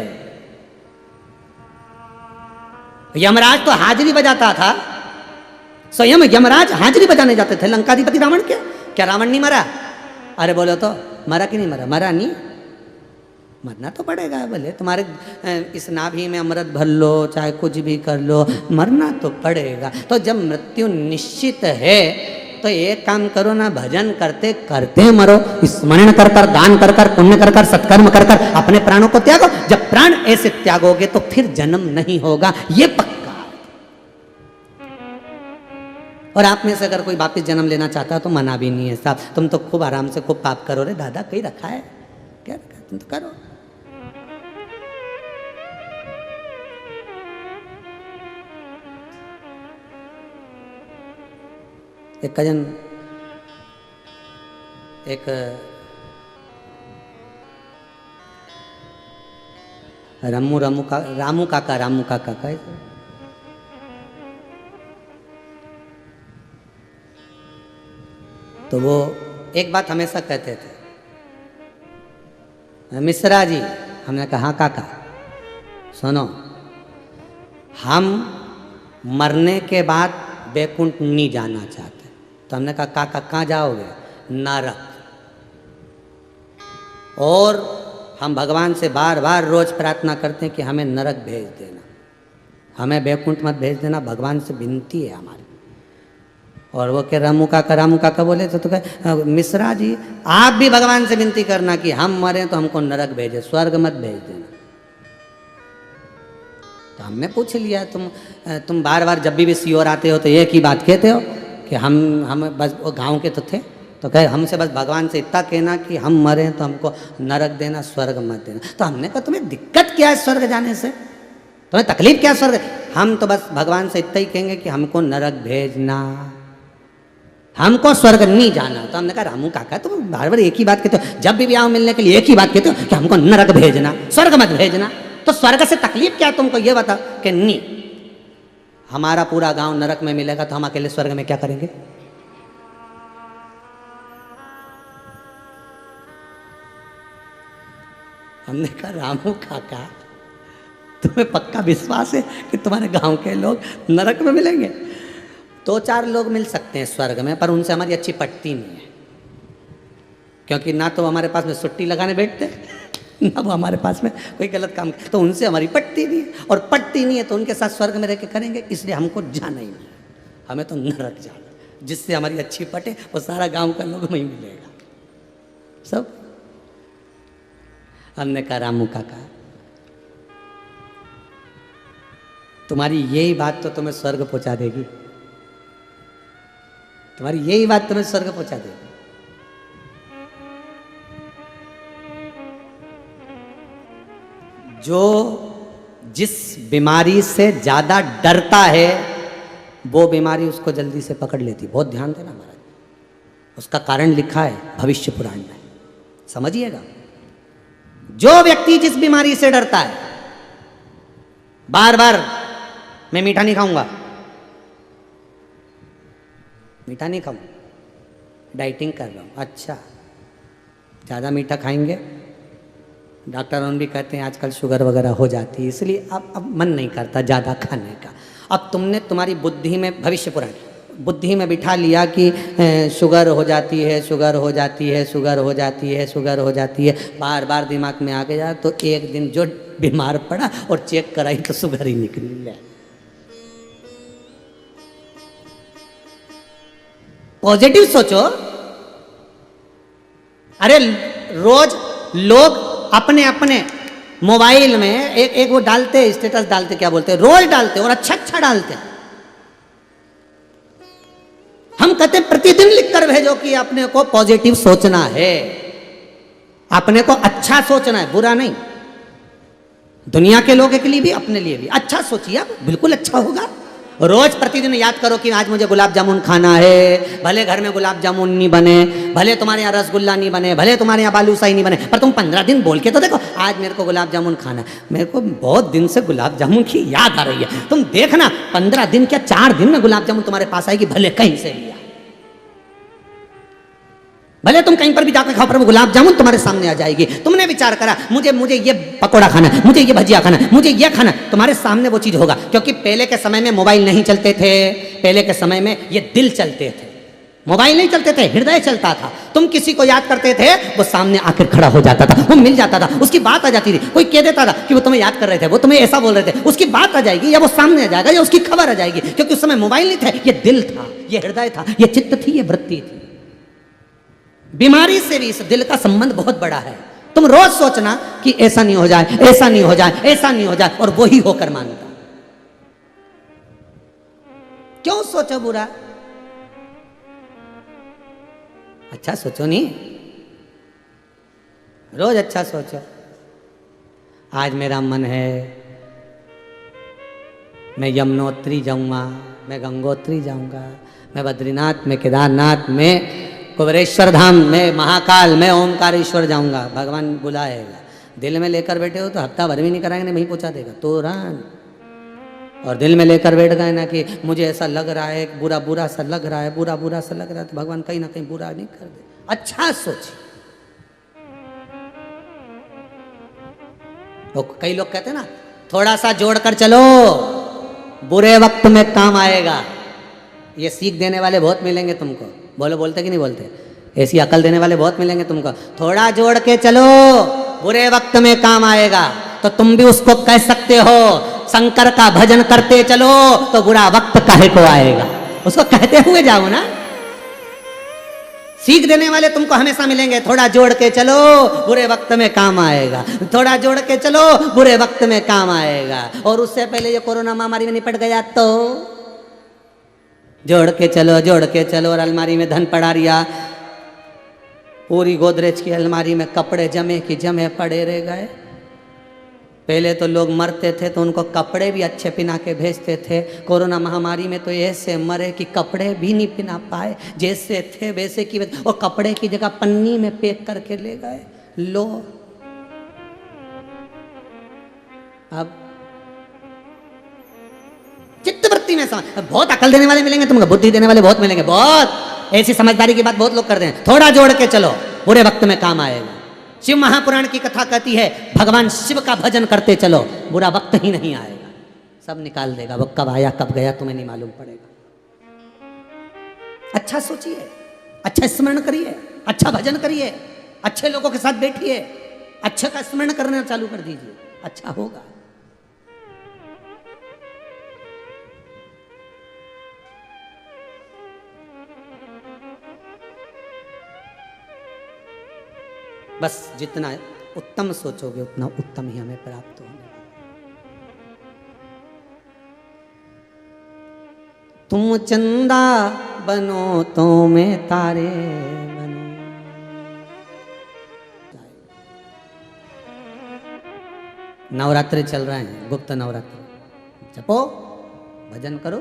S1: यमराज तो हाजिरी बजाता था, स्वयं यमराज हाजिरी बजाने जाते थे लंकाधिपति रावण के। क्या रावण नहीं मरा? अरे बोलो तो मरा कि नहीं मरा? मरा नहीं, मरना तो पड़ेगा। बोले तुम्हारे इस नाभि में अमृत भर लो, चाहे कुछ भी कर लो, मरना तो पड़ेगा। तो जब मृत्यु निश्चित है तो एक काम करो ना, भजन करते करते मरो, स्मरण कर कर, दान कर कर, पुण्य कर कर, सत्कर्म कर कर अपने प्राणों को त्यागो। जब प्राण ऐसे त्यागोगे तो फिर जन्म नहीं होगा, ये पक्का। और आप में से अगर कोई वापस जन्म लेना चाहता है तो मना भी नहीं है साहब, तुम तो खूब आराम से खूब पाप करो रे दादा, कहीं रखा है क्या, रखा है? तुम तो करो। एक कजन, एक रामू काका कैसे, तो वो एक बात हमेशा कहते थे, मिश्रा जी, हमने कहा हाँ काका सुनो, हम मरने के बाद बैकुंठ नहीं जाना चाहते। तो हमने कहा काका कहाँ जाओगे? नरक। और हम भगवान से बार बार रोज प्रार्थना करते हैं कि हमें नरक भेज देना, हमें बैकुंठ मत भेज देना, भगवान से विनती है हमारी। और वो कह रामू काका बोले तो कहे मिश्रा जी आप भी भगवान से विनती करना कि हम मरे तो हमको नरक भेजे, स्वर्ग मत भेज देना। तो हमने पूछ लिया, तुम बार बार जब भी सियोर आते हो तो एक ही बात कहते हो कि हम बस वो गांव के तो थे, तो कहे हमसे बस भगवान से इतना कहना कि हम मरे तो हमको नरक देना, स्वर्ग मत देना। तो हमने कहा तुम्हें दिक्कत क्या है स्वर्ग जाने से, तुम्हें तकलीफ क्या स्वर्ग? हम तो बस भगवान से इतना ही कहेंगे कि हमको नरक भेजना, हमको स्वर्ग नहीं जाना। तो हमने कहा रामू काका तुम बार बार एक ही बात कहते हो, जब भी आओ मिलने के लिए एक ही बात कहते हो कि हमको नरक भेजना, स्वर्ग मत भेजना। तो स्वर्ग से तकलीफ क्या तुमको ये बताओ कि नहीं, हमारा पूरा गांव नरक में मिलेगा तो हम अकेले स्वर्ग में क्या करेंगे? हमने कहा रामू काका तुम्हें पक्का विश्वास है कि तुम्हारे गांव के लोग नरक में मिलेंगे? 2-4 लोग मिल सकते हैं स्वर्ग में, पर उनसे हमारी अच्छी पटती नहीं है, क्योंकि ना तो हमारे पास में छुट्टी लगाने बैठते ना वो हमारे पास में कोई गलत काम, तो उनसे हमारी पटती नहीं है, और पटती नहीं है तो उनके साथ स्वर्ग में रह के करेंगे, इसलिए हमको जाना ही नहीं, हमें तो नरक जाना। जिससे हमारी अच्छी पटे वो सारा गांव का लोग वहीं मिलेगा सब। हमने कहा रामू काका तुम्हारी यही बात तो तुम्हें स्वर्ग पहुंचा देगी, तुम्हारी यही बात तुम्हें स्वर्ग पहुंचा देगी। जो जिस बीमारी से ज्यादा डरता है वो बीमारी उसको जल्दी से पकड़ लेती। बहुत ध्यान देना महाराज, उसका कारण लिखा है भविष्य पुराण में, समझिएगा। जो व्यक्ति जिस बीमारी से डरता है, बार बार मैं मीठा नहीं खाऊंगा, मीठा नहीं खाऊं, डाइटिंग कर रहा हूं, अच्छा ज़्यादा मीठा खाएंगे, डॉक्टर भी कहते हैं आजकल शुगर वगैरह हो जाती है, इसलिए अब मन नहीं करता ज़्यादा खाने का। अब तुमने तुम्हारी बुद्धि में, भविष्य पुराण बुद्धि में बिठा लिया कि शुगर हो जाती है, शुगर हो जाती है, शुगर हो जाती है, शुगर हो जाती है, बार बार दिमाग में आ गया, तो एक दिन जो बीमार पड़ा और चेक कराई तो शुगर ही निकली। पॉजिटिव सोचो। अरे रोज लोग अपने अपने मोबाइल में एक वो डालते, स्टेटस डालते, क्या बोलते हैं, रोज डालते और अच्छा अच्छा डालते। हम कहते प्रतिदिन लिखकर भेजो कि अपने को पॉजिटिव सोचना है, अपने को अच्छा सोचना है, बुरा नहीं। दुनिया के लोगों के लिए भी, अपने लिए भी अच्छा सोचिए, आप बिल्कुल अच्छा होगा। रोज प्रतिदिन याद करो कि आज मुझे गुलाब जामुन खाना है, भले घर में गुलाब जामुन नहीं बने, भले तुम्हारे यहाँ रसगुल्ला नहीं बने, भले तुम्हारे यहाँ बालूशाही नहीं बने, पर तुम 15 दिन बोल के तो देखो आज मेरे को गुलाब जामुन खाना है, मेरे को बहुत दिन से गुलाब जामुन की याद आ रही है। तुम देखना 15 दिन क्या 4 दिन में गुलाब जामुन तुम्हारे पास आएगी, भले कहीं से लिया, भले तुम कहीं पर भी जाकर खाओ, पर वो गुलाब जामुन तुम्हारे सामने आ जाएगी। तुमने विचार करा मुझे ये पकोड़ा खाना है, मुझे ये भजिया खाना है, मुझे ये खाना, तुम्हारे सामने वो चीज होगा। क्योंकि पहले के समय में मोबाइल नहीं चलते थे, पहले के समय में ये दिल चलते थे, मोबाइल नहीं चलते थे, हृदय चलता था। तुम किसी को याद करते थे, वो सामने आकर खड़ा हो जाता था, वो मिल जाता था, उसकी बात आ जाती थी। कोई कह देता था कि वो तुम्हें याद कर रहे थे, वो तुम्हें ऐसा बोल रहे थे, उसकी बात आ जाएगी, या वो सामने आ जाएगा, या उसकी खबर आ जाएगी। क्योंकि उस समय मोबाइल नहीं था, ये दिल था, ये हृदय था, ये चित्त थी, ये वृत्ति थी। बीमारी से भी इस दिल का संबंध बहुत बड़ा है। तुम रोज सोचना कि ऐसा नहीं हो जाए, ऐसा नहीं हो जाए, ऐसा नहीं हो जाए, और वो ही होकर मानता। क्यों सोचो बुरा? अच्छा सोचो नहीं, रोज अच्छा सोचो। आज मेरा मन है मैं यमुनोत्री जाऊंगा, मैं गंगोत्री जाऊंगा, मैं बद्रीनाथ, मैं केदारनाथ, मैं कुबेरेश्वर धाम, मैं महाकाल, मैं ओमकारेश्वर जाऊंगा। भगवान बुलाएगा। दिल में लेकर बैठे हो तो हफ्ता भर भी नहीं कराएंगे, वहीं पहुंचा देगा तुरंत। और दिल में लेकर बैठ गए ना कि मुझे ऐसा लग रहा है, बुरा बुरा सा लग रहा है, बुरा बुरा सा लग रहा है, तो भगवान कहीं ना कहीं बुरा नहीं कर दे। अच्छा सोचिए। तो कई लोग कहते हैं ना, थोड़ा सा जोड़कर चलो, बुरे वक्त में काम आएगा। ये सीख देने वाले बहुत मिलेंगे तुमको। बोलो, बोलते कि नहीं बोलते? ऐसी अकल देने वाले बहुत मिलेंगे तुमको। थोड़ा जोड़ के चलो, बुरे वक्त में काम आएगा। तो तुम भी उसको कह सकते हो, शंकर का भजन करते चलो तो बुरा वक्त काहे को आएगा। उसको कहते हुए जाओ ना। सीख देने वाले तुमको हमेशा मिलेंगे। थोड़ा जोड़ के चलो, बुरे वक्त में काम आएगा। थोड़ा जोड़ के चलो, बुरे वक्त में काम आएगा। और उससे पहले ये कोरोना महामारी में निपट गया तो जोड़ के चलो, जोड़ के चलो। और अलमारी में धन पड़ा रिया, पूरी गोदरेज की अलमारी में कपड़े जमे कि जमे पड़े रह गए। पहले तो लोग मरते थे तो उनको कपड़े भी अच्छे पिना के भेजते थे। कोरोना महामारी में तो ऐसे मरे कि कपड़े भी नहीं पिना पाए, जैसे थे वैसे की, और कपड़े की जगह पन्नी में पैक करके ले गए। लो अब चित्तवृत्ति में बहुत अकल देने वाले मिलेंगे तुमको, बुद्धि देने वाले बहुत मिलेंगे। बहुत ऐसी समझदारी की बात बहुत लोग करते हैं। थोड़ा जोड़ के चलो, बुरे वक्त में काम आएगा। शिव महापुराण की कथा कहती है, भगवान शिव का भजन करते चलो, बुरा वक्त ही नहीं आएगा। सब निकाल देगा। वो कब आया कब गया तुम्हें नहीं मालूम पड़ेगा। अच्छा सोचिए, अच्छा स्मरण करिए, अच्छा भजन करिए, अच्छे लोगों के साथ बैठिए, अच्छे का स्मरण करना चालू कर दीजिए, अच्छा होगा। बस जितना उत्तम सोचोगे उतना उत्तम ही हमें प्राप्त होगा। तुम चंदा बनो तो मैं तारे बनो। नवरात्रि चल रहे हैं, गुप्त नवरात्रि। जपो, भजन करो।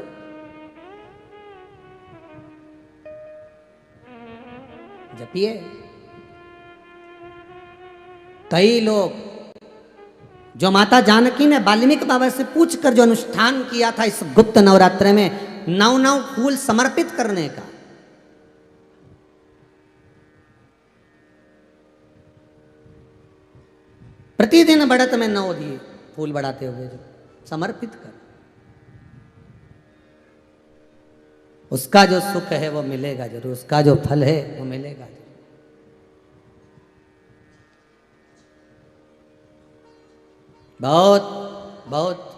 S1: जपिए। कई लोग जो माता जानकी ने वाल्मीकि बाबा से पूछकर जो अनुष्ठान किया था इस गुप्त नवरात्र में, 9 फूल समर्पित करने का, प्रतिदिन बढ़त में 9 दिए फूल बढ़ाते हुए जो समर्पित कर, उसका जो सुख है वो मिलेगा जरूर, उसका जो फल है वो मिलेगा जरूर। बहुत बहुत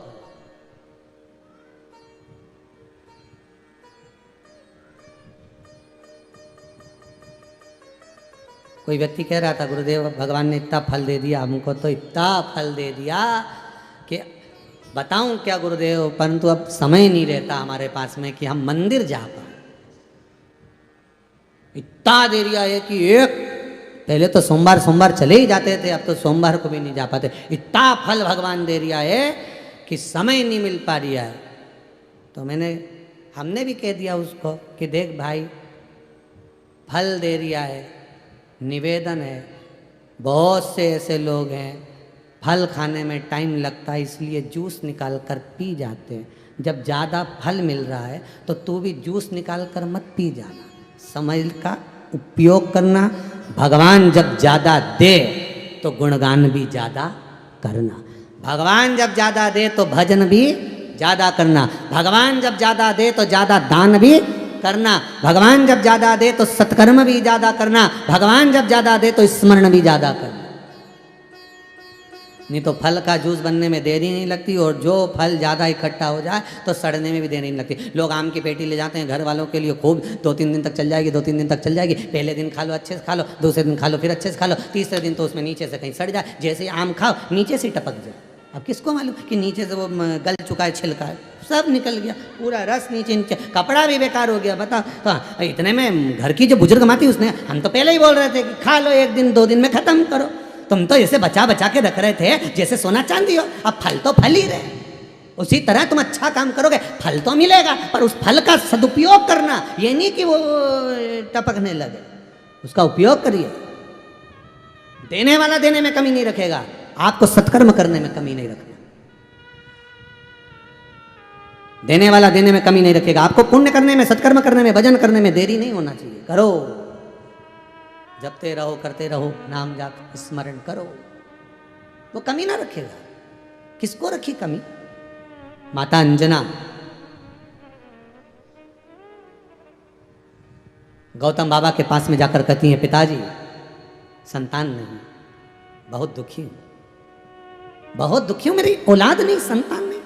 S1: कोई व्यक्ति कह रहा था, गुरुदेव भगवान ने इतना फल दे दिया हमको, तो इतना फल दे दिया कि बताऊं क्या गुरुदेव, परंतु अब समय नहीं रहता हमारे पास में कि हम मंदिर जा पाए। इतना दे दिया है कि एक पहले तो सोमवार चले ही जाते थे, अब तो सोमवार को भी नहीं जा पाते। इतना फल भगवान दे दिया है कि समय नहीं मिल पा रहा है। तो हमने भी कह दिया उसको कि देख भाई, फल दे दिया है, निवेदन है, बहुत से ऐसे लोग हैं फल खाने में टाइम लगता है इसलिए जूस निकाल कर पी जाते हैं। जब ज़्यादा फल मिल रहा है तो तू भी जूस निकाल कर मत पी जाना, समय का उपयोग करना। भगवान जब ज़्यादा दे तो गुणगान भी ज़्यादा करना। भगवान जब ज़्यादा दे तो भजन भी ज़्यादा करना। भगवान जब ज़्यादा दे तो ज़्यादा दान भी करना। भगवान जब ज़्यादा दे तो सत्कर्म भी ज़्यादा करना। भगवान जब ज़्यादा दे तो स्मरण भी ज़्यादा करना। नहीं तो फल का जूस बनने में देरी नहीं लगती, और जो फल ज़्यादा इकट्ठा हो जाए तो सड़ने में भी देरी नहीं लगती। लोग आम की पेटी ले जाते हैं घर वालों के लिए, खूब 2-3 दिन तक चल जाएगी, 2-3 दिन तक चल जाएगी। पहले दिन खा लो अच्छे से खा लो, दूसरे दिन खा लो फिर अच्छे से खा लो, तीसरे दिन तो उसमें नीचे से कहीं सड़ जाए। जैसे आम खाओ नीचे से टपक जाए। अब किसको मालूम कि नीचे से वो गल चुका है, छिलका है, सब निकल गया, पूरा रस नीचे नीचे, कपड़ा भी बेकार हो गया। बता तो इतने में घर की जो बुजुर्ग माँ थी उसने, हम तो पहले ही बोल रहे थे कि खा लो, 1 दिन 2 दिन में खत्म करो। तुम तो ऐसे बचा बचा के रख रहे थे जैसे सोना चांदी हो। अब फल तो फल ही रहे, उसी तरह तुम अच्छा काम करोगे फल तो मिलेगा, पर उस फल का सदुपयोग करना, ये नहीं कि वो टपकने लगे। उसका उपयोग करिए। देने वाला देने में कमी नहीं रखेगा, आपको सत्कर्म करने में कमी नहीं रखना। देने वाला देने में कमी नहीं रखेगा, आपको पुण्य करने में, सत्कर्म करने में, भजन करने में देरी नहीं होना चाहिए। करो, जपते रहो, करते रहो, नाम जाप स्मरण करो, वो कमी ना रखेगा। किसको रखी कमी? माता अंजना गौतम बाबा के पास में जाकर कहती हैं, पिताजी संतान नहीं, बहुत दुखी हूं, बहुत दुखी हूं, मेरी औलाद नहीं, संतान नहीं।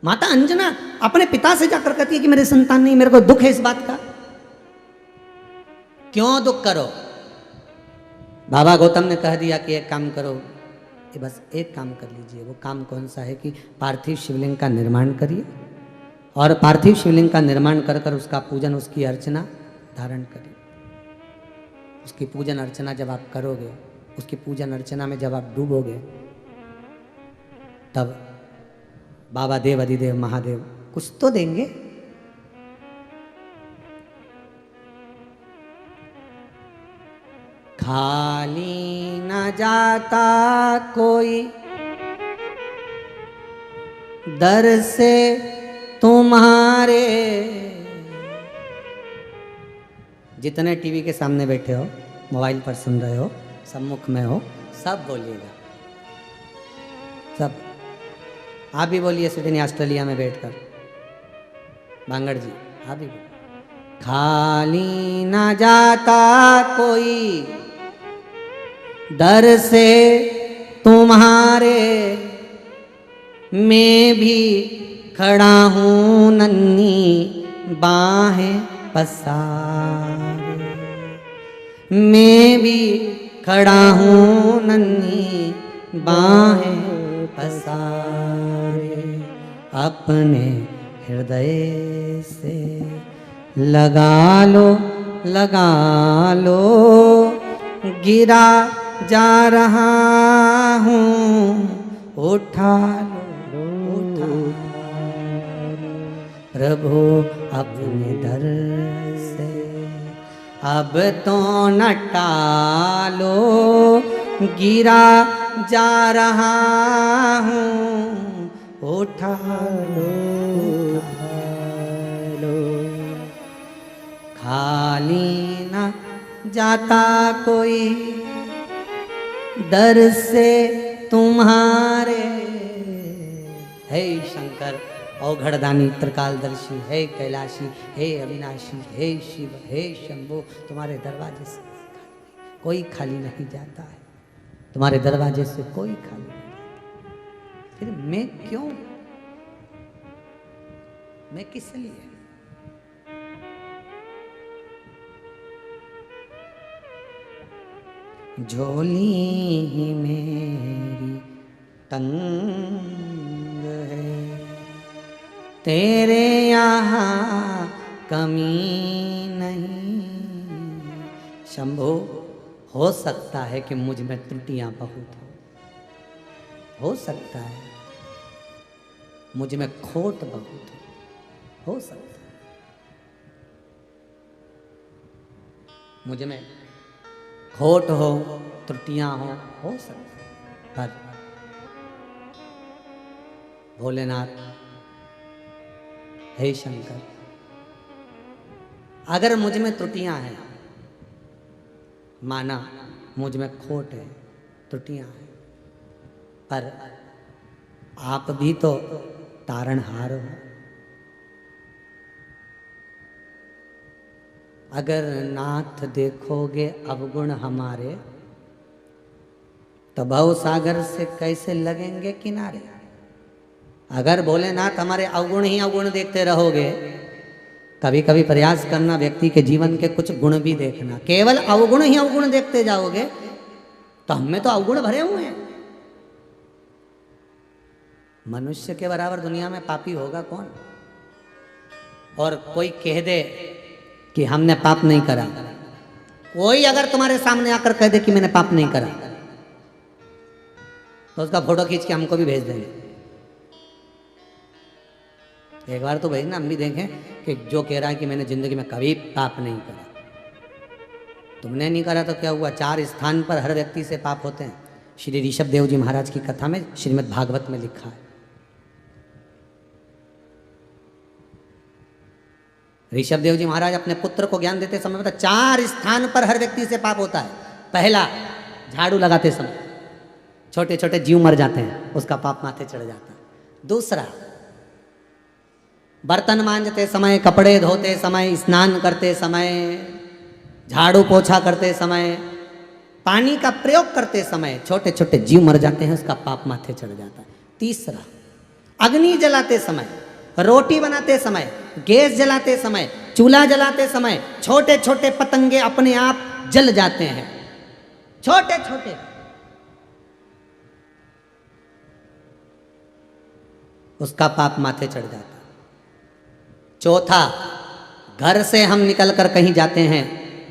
S1: माता अंजना अपने पिता से जाकर कहती है कि मेरे संतान नहीं, मेरे को दुख है इस बात का। क्यों दुख करो? बाबा गौतम ने कह दिया कि एक काम करो, कि बस एक काम कर लीजिए। वो काम कौन सा है कि पार्थिव शिवलिंग का निर्माण करिए, और पार्थिव शिवलिंग का निर्माण कर कर उसका पूजन, उसकी अर्चना धारण करिए। उसकी पूजन अर्चना जब आप करोगे, उसकी पूजन अर्चना में जब आप डूबोगे, तब बाबा देव अधिदेव महादेव कुछ तो देंगे। खाली न जाता कोई दर से तुम्हारे। जितने टीवी के सामने बैठे हो, मोबाइल पर सुन रहे हो, सम्मुख में हो, सब बोलिएगा, सब। आप भी बोलिए सिडनी ऑस्ट्रेलिया में बैठकर, बांगड़ जी आप भी बोलिए। खाली ना जाता कोई दर से तुम्हारे, मैं भी खड़ा हूँ नन्ही बाहें पसारे, मैं भी खड़ा हूँ नन्ही बाहें पसारे। अपने हृदय से लगा लो, लगा लो, गिरा जा रहा हूँ, उठा लो, उठा लो। प्रभु अपने दर से अब तो न टालो, गिरा जा रहा हूँ, उठा लो, उठा लो। खाली न जाता कोई दर से तुम्हारे। हे शंकर औघड़दानी त्रिकालदर्शी, हे कैलाशी, हे अविनाशी, हे शिव, हे शंभो, तुम्हारे दरवाजे से कोई खाली नहीं जाता है, तुम्हारे दरवाजे से कोई खाली नहीं जाता। फिर मैं क्यों, मैं किस लिए? झोली ही मेरी तंग है, तेरे यहाँ कमी नहीं। शंभो, हो सकता है कि मुझ में त्रुटियां बहुत हो सकता है मुझ में खोट बहुत हो सकता है, मुझ में खोट हो, त्रुटियां हो सकता है। पर भोलेनाथ, हे शंकर, अगर मुझ में त्रुटियां हैं, माना मुझ में खोट है, त्रुटियां हैं, पर आप भी तो तारणहार हो। अगर नाथ देखोगे अवगुण हमारे, तो भव सागर से कैसे लगेंगे किनारे। अगर भोलेनाथ हमारे अवगुण ही अवगुण देखते रहोगे, कभी कभी प्रयास करना व्यक्ति के जीवन के कुछ गुण भी देखना। केवल अवगुण ही अवगुण देखते जाओगे तो हमें तो अवगुण भरे हुए हैं। मनुष्य के बराबर दुनिया में पापी होगा कौन? और कोई कह दे कि हमने पाप नहीं करा, कोई अगर तुम्हारे सामने आकर कह दे कि मैंने पाप नहीं करा, तो उसका फोटो खींच के हमको भी भेज देंगे। एक बार तो भेजना, हम भी देखें कि जो कह रहा है कि मैंने जिंदगी में कभी पाप नहीं करा। तुमने नहीं करा तो क्या हुआ? 4 स्थान पर हर व्यक्ति से पाप होते हैं। श्री ऋषभ देव जी महाराज की कथा में श्रीमद् भागवत में लिखा है। ऋषभ देव जी महाराज अपने पुत्र को ज्ञान देते समय बता 4 स्थान पर हर व्यक्ति से पाप होता है। पहला, झाड़ू लगाते समय छोटे छोटे जीव मर जाते हैं, उसका पाप माथे चढ़ जाता है। दूसरा, बर्तन मांजते समय, कपड़े धोते समय, स्नान करते समय, झाड़ू पोछा करते समय, पानी का प्रयोग करते समय छोटे छोटे जीव मर जाते हैं, उसका पाप माथे चढ़ जाता है। तीसरा, अग्नि जलाते समय, रोटी बनाते समय, गैस जलाते समय, चूल्हा जलाते समय छोटे छोटे पतंगे अपने आप जल जाते हैं, छोटे छोटे। उसका पाप माथे चढ़ जाता है। चौथा, घर से हम निकल कर कहीं जाते हैं,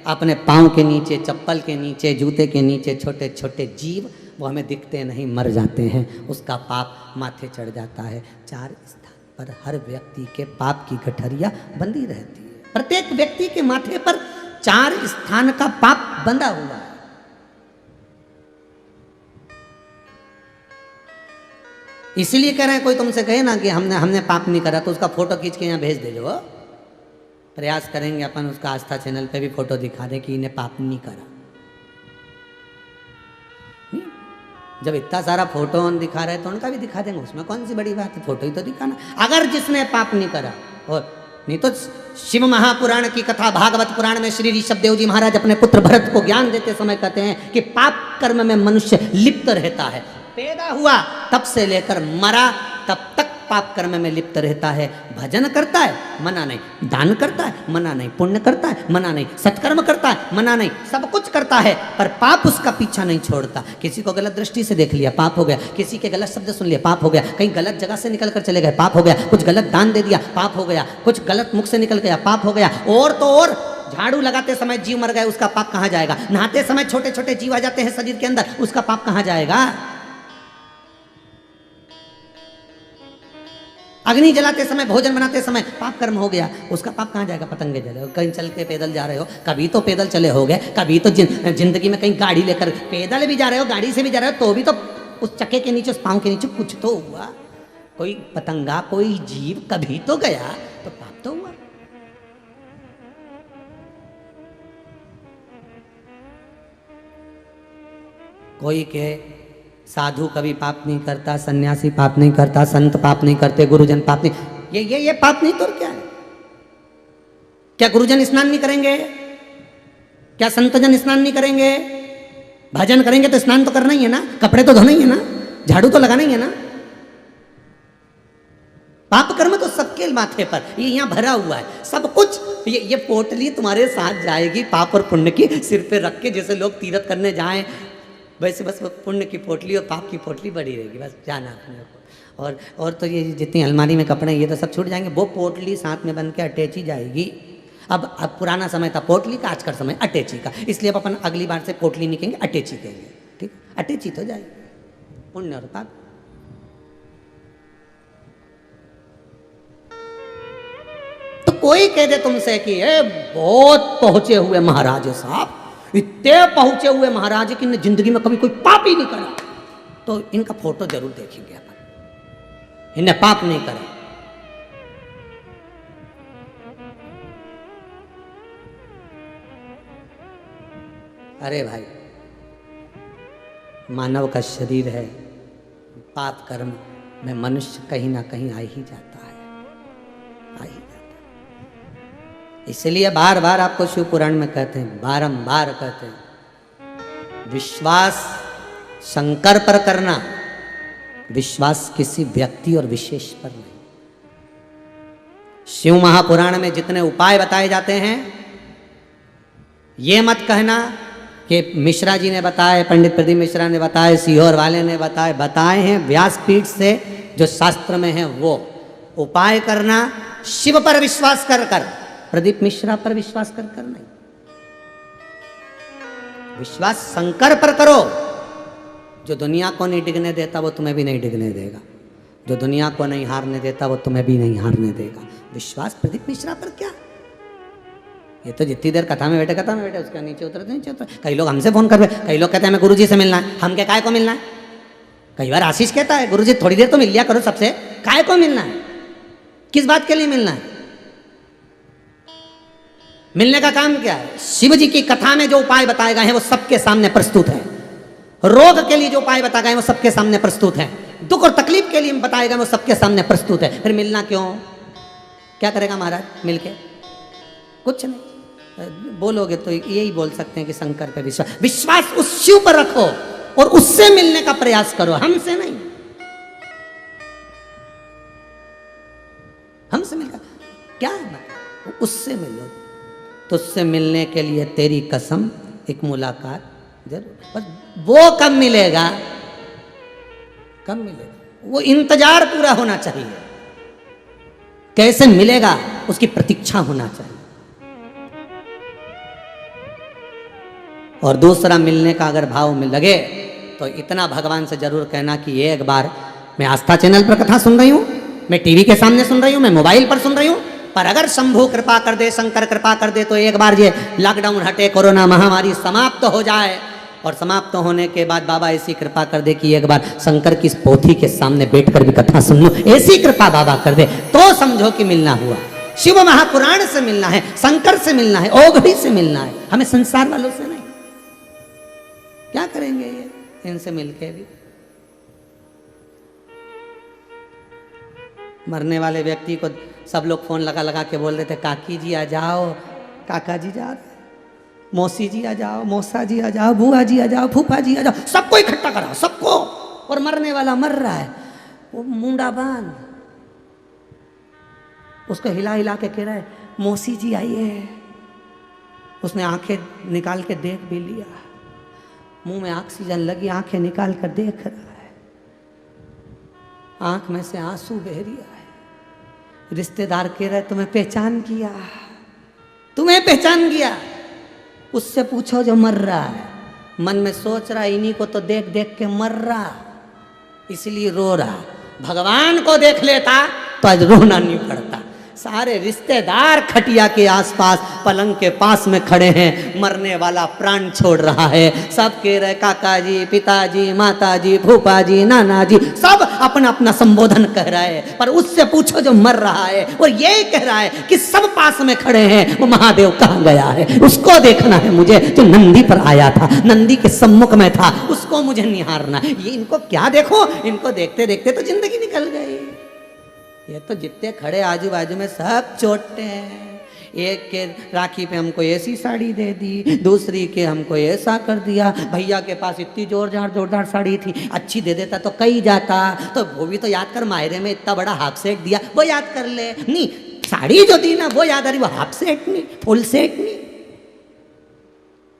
S1: अपने पाँव के नीचे, चप्पल के नीचे, जूते के नीचे छोटे छोटे जीव, वो हमें दिखते नहीं, मर जाते हैं, उसका पाप माथे चढ़ जाता है। 4 स्थान पर हर व्यक्ति के पाप की गठरिया बंधी रहती है। प्रत्येक व्यक्ति के माथे पर 4 स्थान का पाप बंधा हुआ है। इसीलिए कह रहे हैं, कोई तुमसे कहे ना कि हमने पाप नहीं करा, तो उसका फोटो खींच के यहाँ भेज दे। जो प्रयास करेंगे अपन उसका आस्था चैनल पे भी फोटो दिखा दें कि इन्हें पाप नहीं करा। जब इतना सारा फोटो हम दिखा रहे हैं तो उनका भी दिखा देंगे, उसमें कौन सी बड़ी बात है, फोटो ही तो दिखाना। अगर जिसने पाप नहीं करा, और नहीं तो शिव महापुराण की कथा, भागवत पुराण में श्री ऋषभ देव जी महाराज अपने पुत्र भरत को ज्ञान देते समय कहते हैं कि पाप कर्म में मनुष्य लिप्त रहता है। पैदा हुआ तब से लेकर मरा तब तक पाप कर्म में लिप्त रहता है। भजन करता है, मना नहीं, दान करता है, मना नहीं, पुण्य करता है, मना नहीं, सत्कर्म करता है, मना नहीं, सब कुछ करता है, पर पाप उसका पीछा नहीं छोड़ता। किसी को गलत दृष्टि से देख लिया, पाप हो गया। किसी के गलत शब्द सुन लिया, पाप हो गया। कहीं गलत जगह से निकल कर चले गए, पाप हो गया। कुछ गलत दान दे दिया, पाप हो गया। कुछ गलत मुख से निकल गया, पाप हो गया। और तो और झाड़ू लगाते समय जीव मर गए, उसका पाप कहाँ जाएगा? नहाते समय छोटे छोटे जीव आ जाते हैं शरीर के अंदर, उसका पाप कहाँ जाएगा? अग्नि जलाते समय, भोजन बनाते समय पाप कर्म हो गया, उसका पाप कहाँ जाएगा? पतंगे जले। कहीं चल के पैदल जा रहे हो, कभी तो पैदल चले होगे, कभी तो जिंदगी में कहीं गाड़ी लेकर पैदल भी जा रहे हो, गाड़ी से भी जा रहे हो, तो भी तो उस चक्के के नीचे, उस पाँव के नीचे कुछ तो हुआ। कोई पतंगा, कोई जीव कभी तो गया, तो पाप तो हुआ। कोई के साधु कभी पाप नहीं करता, सन्यासी पाप नहीं करता, संत पाप नहीं करते, गुरुजन पाप नहीं, ये पाप नहीं तो क्या है? क्या गुरुजन स्नान नहीं करेंगे? क्या संतजन स्नान नहीं करेंगे? भजन करेंगे तो स्नान तो करना ही है ना, कपड़े तो धोना ही है ना, झाड़ू तो लगाना ही है ना। पाप कर्म तो सबके माथे पर, ये यहाँ भरा हुआ है सब कुछ। ये पोटली तुम्हारे साथ जाएगी, पाप और पुण्य की, सिर पे रख के, जैसे लोग तीर्थ करने जाएं वैसे बस वो पुण्य की पोटली और पाप की पोटली बड़ी रहेगी, बस जाना अपने को। और तो ये जितनी अलमारी में कपड़े ये तो सब छूट जाएंगे, वो पोटली साथ में बन के अटैची जाएगी। अब पुराना समय था पोटली का, आज का समय अटैची का, इसलिए अब अपन अगली बार से पोटली नहीं कहेंगे, अटैची कहेंगे। ठीक, अटैची तो जाएगी, पुण्य और पाप। तो कोई कह दे तुमसे कि ये बहुत पहुंचे हुए महाराज साहब, इतने पहुंचे हुए महाराज कि इन्हें जिंदगी में कभी कोई पाप ही नहीं करा, तो इनका फोटो जरूर देखेंगे अपन, इन्हें पाप नहीं करा। अरे भाई, मानव का शरीर है, पाप कर्म में मनुष्य कहीं ना कहीं आ ही जाता है, आ ही जाता है। इसलिए बार बार आपको शिव पुराण में कहते हैं, बारंबार कहते हैं, विश्वास शंकर पर करना, विश्वास किसी व्यक्ति और विशेष पर नहीं। शिव महापुराण में जितने उपाय बताए जाते हैं, ये मत कहना कि मिश्रा जी ने बताए, पंडित प्रदीप मिश्रा ने बताए, सीहोर वाले ने बताए हैं व्यासपीठ से जो शास्त्र में है वो। उपाय करना शिव पर विश्वास कर कर, प्रदीप मिश्रा पर विश्वास कर कर नहीं। विश्वास शंकर पर करो। जो दुनिया को नहीं डिगने देता वो तुम्हें भी नहीं डिगने देगा, जो दुनिया को नहीं हारने देता वो तुम्हें भी नहीं हारने देगा। विश्वास प्रदीप मिश्रा पर क्या? ये तो जितनी देर कथा में बैठे उसके नीचे उतरते। कई लोग हमसे फोन कर, कई लोग कहते हैं हमें गुरुजी से मिलना है। हम क्या काय को मिलना है? कई बार आशीष कहता है गुरुजी थोड़ी देर तो मिल लिया करो सबसे, काय को मिलना है? किस बात के लिए मिलना है? मिलने का काम क्या है? शिव जी की कथा में जो उपाय बताए गए हैं वो सबके सामने प्रस्तुत है। रोग के लिए जो उपाय बताए गए वो सबके सामने प्रस्तुत है। दुख और तकलीफ के लिए बताए गए वो सबके सामने प्रस्तुत है। फिर मिलना क्यों? क्या करेगा महाराज मिलके? कुछ नहीं। बोलोगे तो यही बोल सकते हैं कि शंकर पे विश्वास, विश्वास उस शिव पर रखो और उससे मिलने का प्रयास करो, हमसे नहीं। हमसे मिलकर क्या है? उससे मिलो। तो उससे मिलने के लिए तेरी कसम एक मुलाकात जरूर। बस वो कब मिलेगा? कब मिलेगा? वो इंतजार पूरा होना चाहिए। कैसे मिलेगा उसकी प्रतीक्षा होना चाहिए। और दूसरा, मिलने का अगर भाव में लगे तो इतना भगवान से जरूर कहना कि एक बार मैं आस्था चैनल पर कथा सुन रही हूं, मैं टीवी के सामने सुन रही हूं, मैं मोबाइल पर सुन रही हूं, पर अगर शंभू कृपा कर दे, शंकर कृपा कर दे तो एक बार ये लॉकडाउन हटे, कोरोना महामारी समाप्त हो जाए और समाप्त होने के बाद बाबा ऐसी कृपा कर दे कि एक बार शंकर की इस पोथी के सामने बैठकर भी कथा सुन लो, ऐसी कृपा बाबा कर दे तो समझो कि मिलना हुआ। शिव महापुराण से मिलना है, शंकर से मिलना है, ओघड़ी से मिलना है, हमें संसार वालों से नहीं। क्या करेंगे ये इनसे मिलके भी? मरने वाले व्यक्ति को सब लोग फोन लगा लगा के बोल रहे थे काकी जी आ जाओ, काका जी जा रहे, मौसी जी आ जाओ, मौसा जी आ जाओ, बुआ जी आ जाओ, फूफा जी आ जाओ, सबको इकट्ठा कराओ सबको। और मरने वाला मर रहा है, वो मुंडा बांध, उसको हिला हिला के कह रहा है मौसी जी आइए। उसने आंखें निकाल के देख भी लिया, मुंह में ऑक्सीजन लगी, आंखें निकाल कर देख रहा है, आंख में से आंसू बह रहा है। रिश्तेदार कह रहे तुम्हें पहचान किया, तुम्हें पहचान किया। उससे पूछो जो मर रहा है, मन में सोच रहा इन्हीं को तो देख देख के मर रहा, इसलिए रो रहा। भगवान को देख लेता तो आज रोना नहीं पड़ता। सारे रिश्तेदार खटिया के आसपास पलंग के पास में खड़े हैं, मरने वाला प्राण छोड़ रहा है। सब कह रहे काका जी, पिताजी, माताजी, फूफा जी, नाना जी, सब अपना अपना संबोधन कह रहा है। पर उससे पूछो जो मर रहा है, और ये कह रहा है कि सब पास में खड़े हैं, वो महादेव कहाँ गया है, उसको देखना है मुझे, जो नंदी पर आया था, नंदी के सम्मुख में था, उसको मुझे निहारना है। ये इनको क्या देखो, इनको देखते देखते तो जिंदगी निकल गई। ये तो जितने खड़े आजू बाजू में सब चोटे हैं। एक के राखी पे हमको ऐसी साड़ी दे दी, दूसरी के हमको ऐसा कर दिया, भैया के पास इतनी जोरदार साड़ी थी, अच्छी दे देता तो कहीं जाता। तो वो भी तो याद कर, मायरे में इतना बड़ा हाफ सेट दिया वो याद कर ले। नहीं, साड़ी जो दी ना वो याद आ रही, वो हाफ सेट नहीं, फुल सेट नहीं।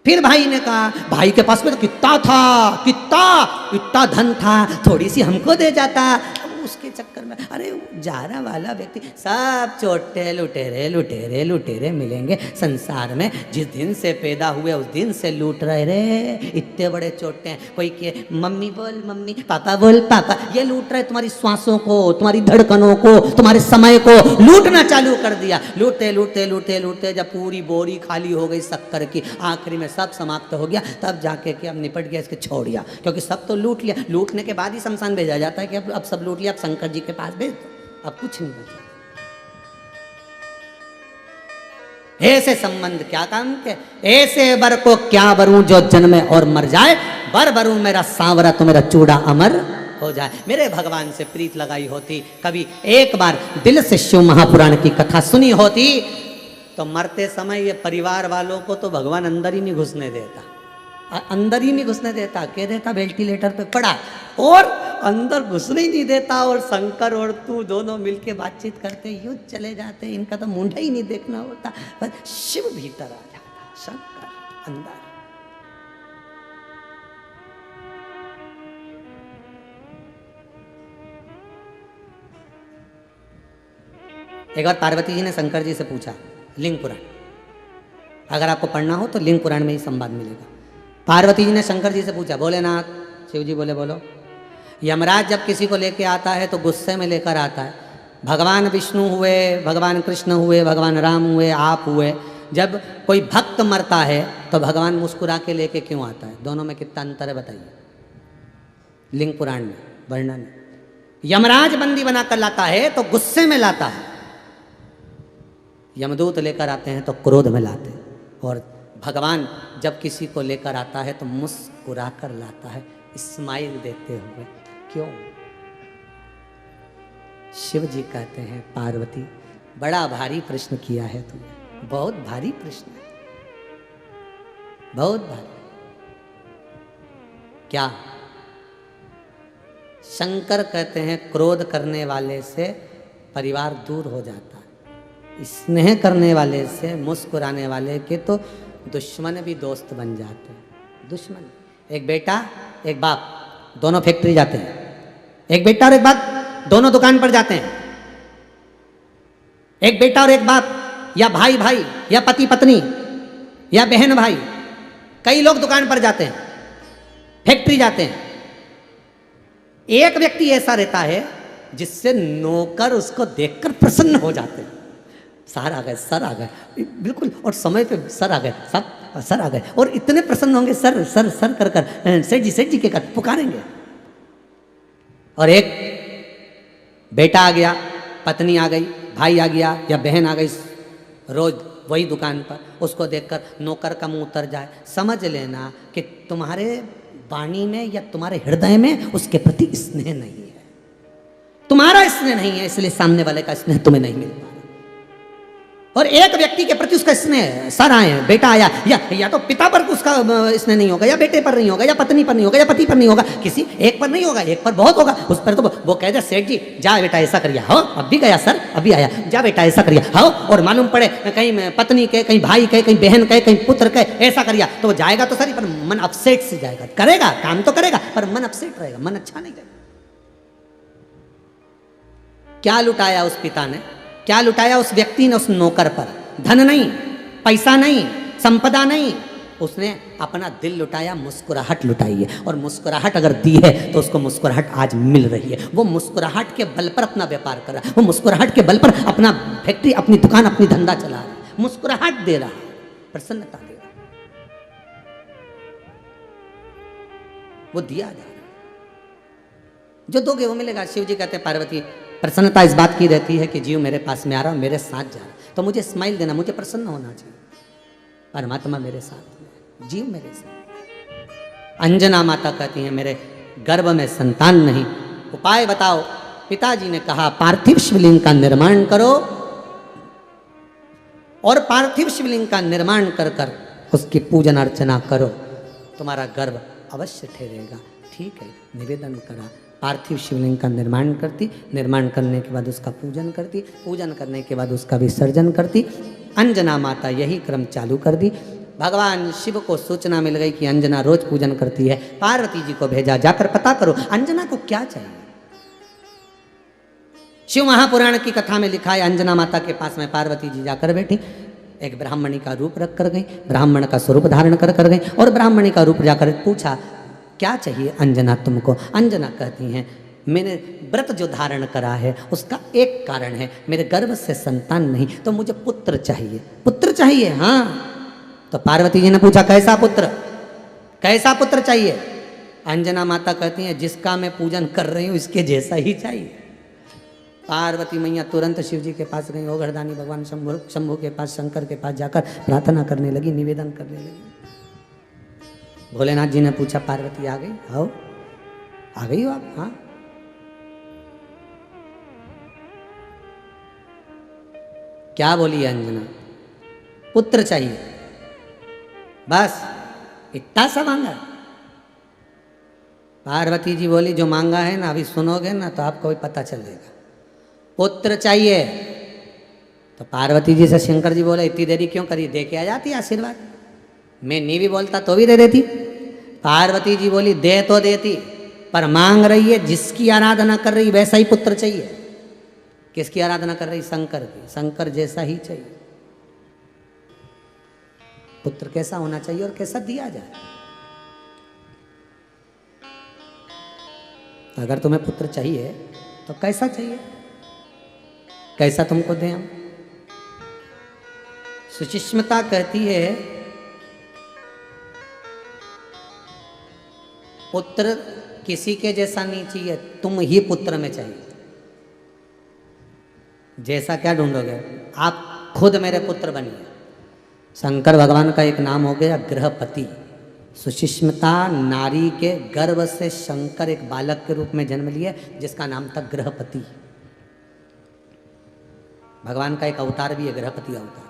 S1: फिर भाई ने कहा भाई के पास में तो कितना था, कितना धन था, थोड़ी सी हमको दे जाता। उसके चक्कर में अरे जारा वाला व्यक्ति, सब चोटे लुटेरे लुटेरे लुटेरे मिलेंगे संसार में। जिस दिन से पैदा हुए उस दिन से लूट रहे रे, इतने बड़े चोटे हैं। कोई के मम्मी बोल मम्मी, पापा बोल पापा, ये लूट रहे तुम्हारी श्वासों को, तुम्हारी धड़कनों को, तुम्हारे समय को लूटना चालू कर दिया। लूटते लूटते लूटते लूटते जब पूरी बोरी खाली हो गई शक्कर की, आखिरी में सब समाप्त हो गया, तब जाके कि अब निपट गया, इसके छोड़ दिया। क्योंकि सब तो लूट लिया, लूटने के बाद ही शमशान भेजा जाता है कि अब सब लूट लिया, अब शंकर जी के पास भेज दो, अब कुछ नहीं बचा। ऐसे संबंध क्या काम के, ऐसे वर को क्या वरूं जो जन्मे और मर जाए, वर वरूं मेरा सांवरा तो मेरा चूड़ा अमर हो जाए। मेरे भगवान से प्रीत लगाई होती, कभी एक बार दिल से शिव महापुराण की कथा सुनी होती, तो मरते समय ये परिवार वालों को तो भगवान अंदर ही नहीं घुसने देता, अंदर ही नहीं घुसने देता, कह देता वेंटिलेटर पे पड़ा, और अंदर घुसने ही नहीं देता। और शंकर और तू दोनों मिलके बातचीत करते, यूं चले जाते, इनका तो मुंडा ही नहीं देखना होता, बस शिव भीतर आ जाता, शंकर अंदर। एक बार पार्वती जी ने शंकर जी से पूछा, लिंग पुराण, अगर आपको पढ़ना हो तो लिंग पुराण में ही संवाद मिलेगा। पार्वती जी ने शंकर जी से पूछा, भोलेनाथ, शिव जी बोले बोलो, यमराज जब किसी को लेके आता है तो गुस्से में लेकर आता है। भगवान विष्णु हुए, भगवान कृष्ण हुए, भगवान राम हुए, आप हुए, जब कोई भक्त मरता है तो भगवान मुस्कुरा के लेके क्यों आता है? दोनों में कितना अंतर है बताइए? लिंग पुराण में वर्णन, यमराज बंदी बनाकर लाता है तो गुस्से में लाता है, यमदूत लेकर आते हैं तो क्रोध में लाते हैं, और भगवान जब किसी को लेकर आता है तो मुस्कुरा कर लाता है, स्माइल देते हुए। क्यों? शिव जी कहते हैं, पार्वती बड़ा भारी प्रश्न किया है तुमने, बहुत भारी प्रश्न है, बहुत भारी। क्या? शंकर कहते हैं क्रोध करने वाले से परिवार दूर हो जाता है, स्नेह करने वाले से, मुस्कुराने वाले के तो दुश्मन भी दोस्त बन जाते हैं। दुश्मन, एक बेटा एक बाप दोनों फैक्ट्री जाते हैं, एक बेटा और एक बाप दोनों दुकान पर जाते हैं, एक बेटा और एक बाप, या भाई भाई, या पति पत्नी, या बहन भाई, कई लोग दुकान पर जाते हैं, फैक्ट्री जाते हैं। एक व्यक्ति ऐसा रहता है जिससे नौकर उसको देखकर प्रसन्न हो जाते हैं, सर आ गए, सर आ गए, बिल्कुल, और समय पे सर आ गए, सब सर आ गए, और इतने प्रसन्न होंगे, सर सर सर कर कर, सेठ जी के कर पुकारेंगे। और एक बेटा आ गया, पत्नी आ गई, भाई आ गया, या बहन आ गई, रोज वही दुकान पर, उसको देखकर नौकर का मुंह उतर जाए, समझ लेना कि तुम्हारे वाणी में या तुम्हारे हृदय में उसके प्रति स्नेह नहीं है, तुम्हारा स्नेह नहीं है, इसलिए सामने वाले का स्नेह तुम्हें नहीं मिल पा रहा। और एक व्यक्ति के प्रति उसका स्नेह, सर आए, बेटा आया, या तो पिता पर उसका स्नेह नहीं होगा, या बेटे पर नहीं होगा, या पत्नी पर नहीं होगा, या पति पर नहीं होगा, किसी एक पर नहीं होगा, एक पर बहुत होगा, उस पर तो वो कह दे, सेठ जी जा बेटा ऐसा करिए, हाँ अब भी गया सर, अभी आया, जा बेटा ऐसा करिए, हाँ, और मालूम पड़े कहीं पत्नी के, कहीं भाई के, कहीं बहन के, कहीं पुत्र के, ऐसा करिए, तो वो जाएगा तो सर, पर मन अपसेट से जाएगा, करेगा काम तो करेगा पर मन अपसेट रहेगा, मन अच्छा नहीं रहेगा। क्या लुटाया उस पिता ने, क्या लुटाया उस व्यक्ति ने उस नौकर पर? धन नहीं, पैसा नहीं, संपदा नहीं, उसने अपना दिल लुटाया, मुस्कुराहट लुटाई है। और मुस्कुराहट अगर दी है तो उसको मुस्कुराहट आज मिल रही है। वो मुस्कुराहट के बल पर अपना व्यापार कर रहा है, वो मुस्कुराहट के बल पर अपना फैक्ट्री, अपनी दुकान, अपनी धंधा चला रहा है, मुस्कुराहट दे रहा है, प्रसन्नता दे रहा है, वो दिया जा रहा है, जो दोगे वो मिलेगा। शिव जी कहते हैं, पार्वती प्रसन्नता इस बात की रहती है कि जीव मेरे पास में आ रहा, मेरे साथ जा रहा, तो मुझे स्माइल देना, मुझे प्रसन्न होना चाहिए, परमात्मा मेरे साथ में, जीव मेरे साथ। अंजना माता कहती हैं, मेरे गर्भ में संतान नहीं, उपाय बताओ। पिताजी ने कहा, पार्थिव शिवलिंग का निर्माण करो, और पार्थिव शिवलिंग का निर्माण कर कर उसकी पूजन अर्चना करो, तुम्हारा गर्भ अवश्य ठहरेगा। ठीक है, निवेदन करा, पार्थिव शिवलिंग का निर्माण करती, निर्माण करने के बाद उसका पूजन करती, पूजन करने के बाद उसका विसर्जन करती। अंजना माता यही क्रम चालू कर दी। भगवान शिव को सूचना मिल गई कि अंजना रोज पूजन करती है। पार्वती जी को भेजा, जाकर पता करो अंजना को क्या चाहिए। शिव महापुराण की कथा में लिखा है, अंजना माता के पास में पार्वती जी जाकर बैठी, एक ब्राह्मणी का रूप रख कर गई, ब्राह्मण का स्वरूप धारण कर गई, और ब्राह्मणी का रूप जाकर पूछा, क्या चाहिए अंजना तुमको? अंजना कहती हैं, मैंने व्रत जो धारण करा है उसका एक कारण है, मेरे गर्भ से संतान नहीं, तो मुझे पुत्र चाहिए, पुत्र चाहिए। हाँ, तो पार्वती जी ने पूछा, कैसा पुत्र, कैसा पुत्र चाहिए? अंजना माता कहती हैं, जिसका मैं पूजन कर रही हूँ इसके जैसा ही चाहिए। पार्वती मैया तुरंत शिव जी के पास गई, ओघरदानी भगवान शंभु के पास, शंकर के पास जाकर प्रार्थना करने लगी, निवेदन करने लगी। भोलेनाथ जी ने पूछा, पार्वती आ गई? आओ, आ गई हो आप? हाँ। क्या बोली अंजना? पुत्र चाहिए, बस इतना सा मांगा। पार्वती जी बोली, जो मांगा है ना, अभी सुनोगे ना तो आपको भी पता चलेगा, पुत्र चाहिए। तो पार्वती जी से शंकर जी बोले, इतनी देरी क्यों करी, दे के आ जाती आशीर्वाद, मैं नहीं भी बोलता तो भी दे देती। पार्वती जी बोली, दे तो देती, पर मांग रही है जिसकी आराधना कर रही वैसा ही पुत्र चाहिए। किसकी आराधना कर रही? शंकर की। शंकर जैसा ही चाहिए। पुत्र कैसा होना चाहिए और कैसा दिया जाए। अगर तुम्हें पुत्र चाहिए तो कैसा चाहिए, कैसा तुमको दें हम? सुचिस्मिता कहती है पुत्र किसी के जैसा नहीं चाहिए, तुम ही पुत्र में चाहिए। जैसा क्या ढूंढोगे? आप खुद मेरे पुत्र बनिए। शंकर भगवान का एक नाम हो गया गृहपति। सुचिस्मिता नारी के गर्भ से शंकर एक बालक के रूप में जन्म लिए, जिसका नाम था गृहपति। भगवान का एक अवतार भी है, गृहपति अवतार।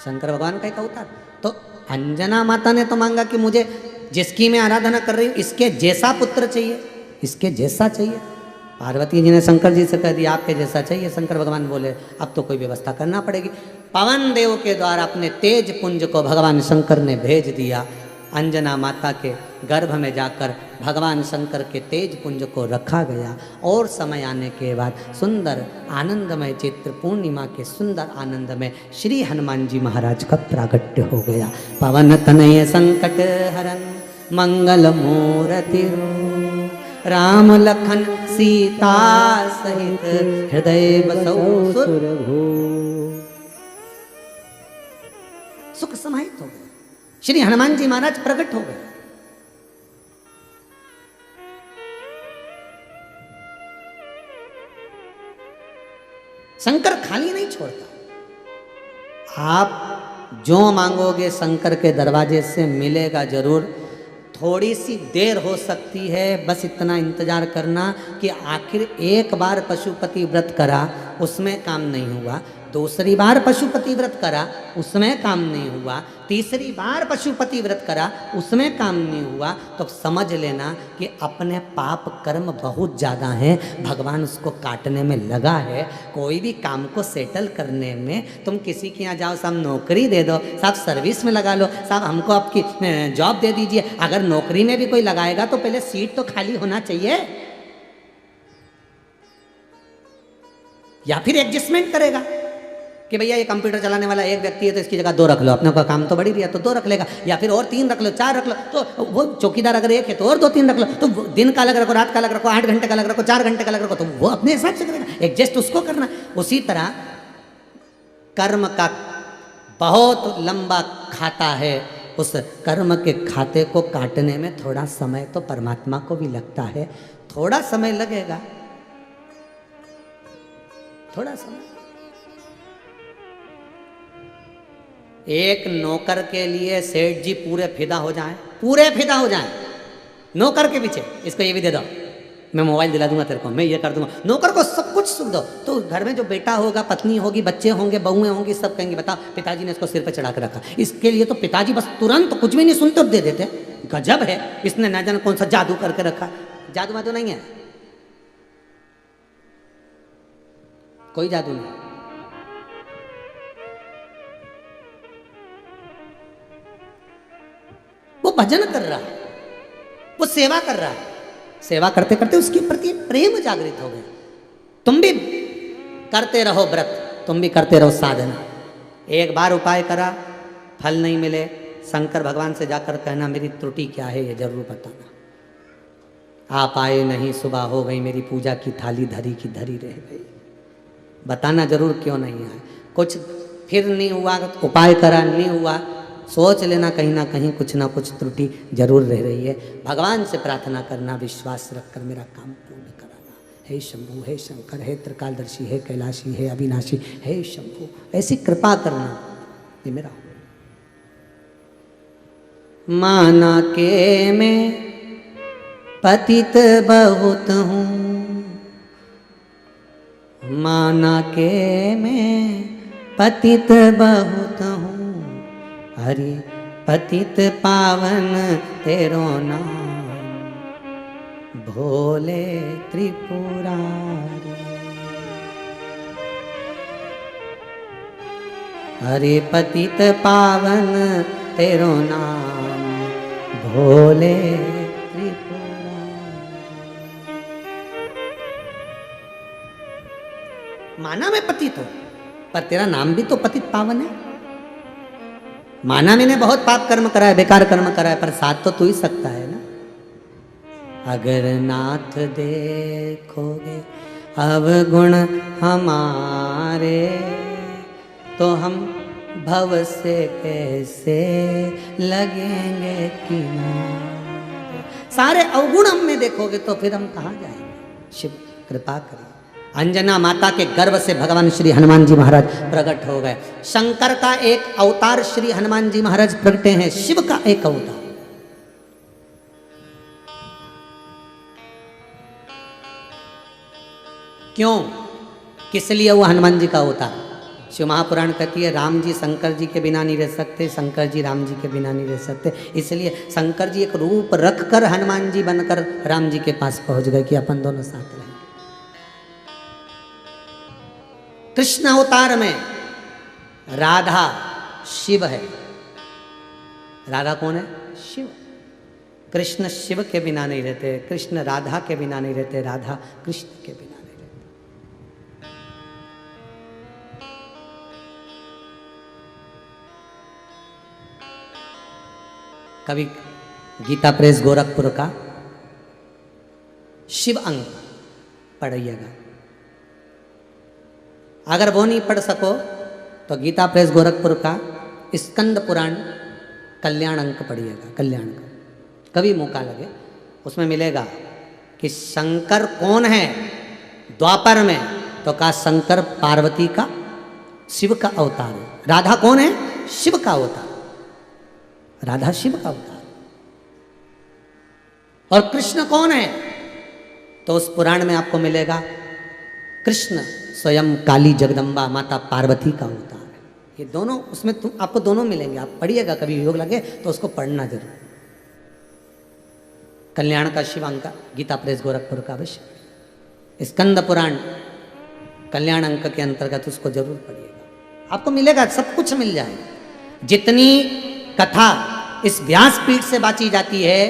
S1: शंकर भगवान का एक अवतार। तो अंजना माता ने तो मांगा कि मुझे जिसकी मैं आराधना कर रही हूं इसके जैसा पुत्र चाहिए, इसके जैसा चाहिए। पार्वती जी ने शंकर जी से कह दिया आपके जैसा चाहिए। शंकर भगवान बोले अब तो कोई व्यवस्था करना पड़ेगी। पवन देव के द्वारा अपने तेज पुंज को भगवान शंकर ने भेज दिया। अंजना माता के गर्भ में जाकर भगवान शंकर के तेज पुंज को रखा गया। और समय आने के बाद सुंदर आनंदमय चित्र पूर्णिमा के सुंदर आनंद में श्री हनुमान जी महाराज का प्रागट्य हो गया। पवन तनय संकट हरन मंगल मूर्ति राम लखन सीता सहित हृदय बसौ सुरभू। सुख समाहित हो गए। श्री हनुमान जी महाराज प्रकट हो गए। शंकर खाली नहीं छोड़ता। आप जो मांगोगे शंकर के दरवाजे से मिलेगा जरूर। थोड़ी सी देर हो सकती है, बस इतना इंतजार करना कि आखिर एक बार पशुपति व्रत करा उसमें काम नहीं हुआ, दूसरी बार पशुपति व्रत करा उसमें काम नहीं हुआ, तीसरी बार पशुपति व्रत करा उसमें काम नहीं हुआ, तो समझ लेना कि अपने पाप कर्म बहुत ज़्यादा हैं, भगवान उसको काटने में लगा है। कोई भी काम को सेटल करने में तुम किसी के यहाँ जाओ, साहब नौकरी दे दो, साहब सर्विस में लगा लो, साहब हमको आपकी जॉब दे दीजिए। अगर नौकरी में भी कोई लगाएगा तो पहले सीट तो खाली होना चाहिए, या फिर एडजस्टमेंट करेगा कि भैया ये कंप्यूटर चलाने वाला एक व्यक्ति है तो इसकी जगह 2 रख लो, अपने का काम तो बढ़ी रही है तो 2 रख लेगा, या फिर और 3 रख लो, 4 रख लो। तो वो चौकीदार अगर एक है तो और 2-3 रख लो, तो दिन का अलग रखो, रात का अलग रखो, 8 घंटे का अलग रखो, 4 घंटे का अलग रखो, तो वो अपने हिसाब से करेगा, एडजस्ट उसको करना। उसी तरह कर्म का बहुत लंबा खाता है, उस कर्म के खाते को काटने में थोड़ा समय तो परमात्मा को भी लगता है, थोड़ा समय लगेगा, थोड़ा समय। एक नौकर के लिए सेठ जी पूरे फिदा हो जाएं, पूरे फिदा हो जाएं नौकर के पीछे, इसको ये भी दे दो, मैं मोबाइल दिला दूंगा तेरे को, मैं ये कर दूंगा, नौकर को सब कुछ सुख दो। तो घर में जो बेटा होगा, पत्नी होगी, बच्चे होंगे, बहुएं होंगी, सब कहेंगे बताओ पिताजी ने इसको सिर पे चढ़ा के रखा। इसके लिए तो पिताजी बस तुरंत कुछ भी नहीं सुनते और दे देते। गजब है, इसने ना जाने कौन सा जादू करके रखा। जादू वादू नहीं है, कोई जादू नहीं। वो भजन कर रहा है, वो सेवा कर रहा है, सेवा करते करते उसके प्रति प्रेम जागृत हो गया। तुम भी करते रहो व्रत, तुम भी करते रहो साधना। एक बार उपाय करा, फल नहीं मिले, शंकर भगवान से जाकर कहना मेरी त्रुटि क्या है ये जरूर बताना। आप आए नहीं, सुबह हो गई, मेरी पूजा की थाली धरी की धरी रह गई, बताना जरूर क्यों नहीं आए। कुछ फिर नहीं हुआ, उपाय करा नहीं हुआ, सोच लेना कहीं ना कहीं कुछ ना कुछ त्रुटि जरूर रह रही है। भगवान से प्रार्थना करना, विश्वास रखकर मेरा काम पूर्ण कराना। हे शंभु, हे शंकर, हे त्रिकालदर्शी, हे कैलाशी, हे अविनाशी, हे शंभु, ऐसी कृपा करना, ये मेरा। माना के मैं पतित बहुत हूँ, माना के मैं पतित बहुत हूँ, हरि पतित पावन तेरो नाम, भोले त्रिपुरारी। हरि पतित पावन तेरो नाम, भोले त्रिपुरारी। माना मैं पतित हूं, पर तेरा नाम भी तो पतित पावन है। माना मैंने बहुत पाप कर्म करा है, बेकार कर्म करा है, पर साथ तो तू ही सकता है ना। अगर नाथ देखोगे अवगुण हमारे, तो हम भव से कैसे लगेंगे किनारे। सारे अवगुण हम में देखोगे तो फिर हम कहाँ जाएंगे। शिव कृपा करिए। अंजना माता के गर्भ से भगवान श्री हनुमान जी महाराज प्रकट हो गए। शंकर का एक अवतार श्री हनुमान जी महाराज प्रकटे हैं, शिव का एक अवतार। क्यों, किस लिए वो हनुमान जी का अवतार? शिव महापुराण कहती है राम जी शंकर जी के बिना नहीं रह सकते, शंकर जी राम जी के बिना नहीं रह सकते। इसलिए शंकर जी एक रूप रखकर हनुमान जी बनकर राम जी के पास पहुंच गए कि अपन दोनों साथ रहें। कृष्ण अवतार में राधा शिव है। राधा कौन है? शिव। कृष्ण शिव के बिना नहीं रहते, कृष्ण राधा के बिना नहीं रहते, राधा कृष्ण के बिना नहीं रहते। कभी गीता प्रेस गोरखपुर का शिव अंग पढ़िएगा। अगर वो नहीं पढ़ सको तो गीता प्रेस गोरखपुर का स्कंद पुराण कल्याण अंक पढ़िएगा। कल्याण का कभी मौका लगे, उसमें मिलेगा कि शंकर कौन है द्वापर में, तो कहा शंकर पार्वती का शिव का अवतार है। राधा कौन है? शिव का अवतार। राधा शिव का अवतार। और कृष्ण कौन है? तो उस पुराण में आपको मिलेगा कृष्ण स्वयं काली जगदम्बा माता पार्वती का अवतार है। ये दोनों उसमें आपको दोनों मिलेंगे। आप पढ़िएगा, कभी योग लगे तो उसको पढ़ना जरूर। कल्याण का शिवांक गीता प्रेस गोरखपुर का अवश्य। स्कंद पुराण कल्याण अंक के अंतर्गत उसको जरूर पढ़िएगा, आपको मिलेगा, सब कुछ मिल जाएगा। जितनी कथा इस व्यासपीठ से बांची जाती है,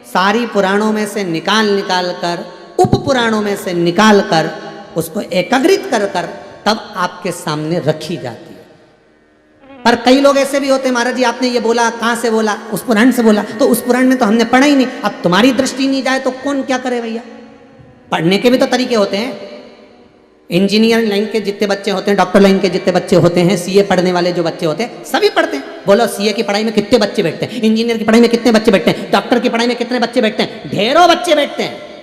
S1: सारी पुराणों में से निकाल निकाल कर, उप पुराणों में से निकाल कर उसको एकत्रित कर कर तब आपके सामने रखी जाती है। पर कई लोग ऐसे भी होते हैं, महाराज जी आपने ये बोला, कहाँ से बोला? उस पुराण से बोला। तो उस पुराण में तो हमने पढ़ा ही नहीं। अब तुम्हारी दृष्टि नहीं जाए तो कौन क्या करे भैया? पढ़ने के भी तो तरीके होते हैं। इंजीनियर लाइन के जितने बच्चे होते हैं, डॉक्टर लाइन के जितने बच्चे होते हैं, सीए पढ़ने वाले जो बच्चे होते हैं, सभी पढ़ते हैं। बोलो सीए की पढ़ाई में कितने बच्चे बैठते हैं? इंजीनियर की पढ़ाई में कितने बच्चे बैठते हैं? डॉक्टर की पढ़ाई में कितने बच्चे बैठते हैं? ढेरों बच्चे बैठते हैं।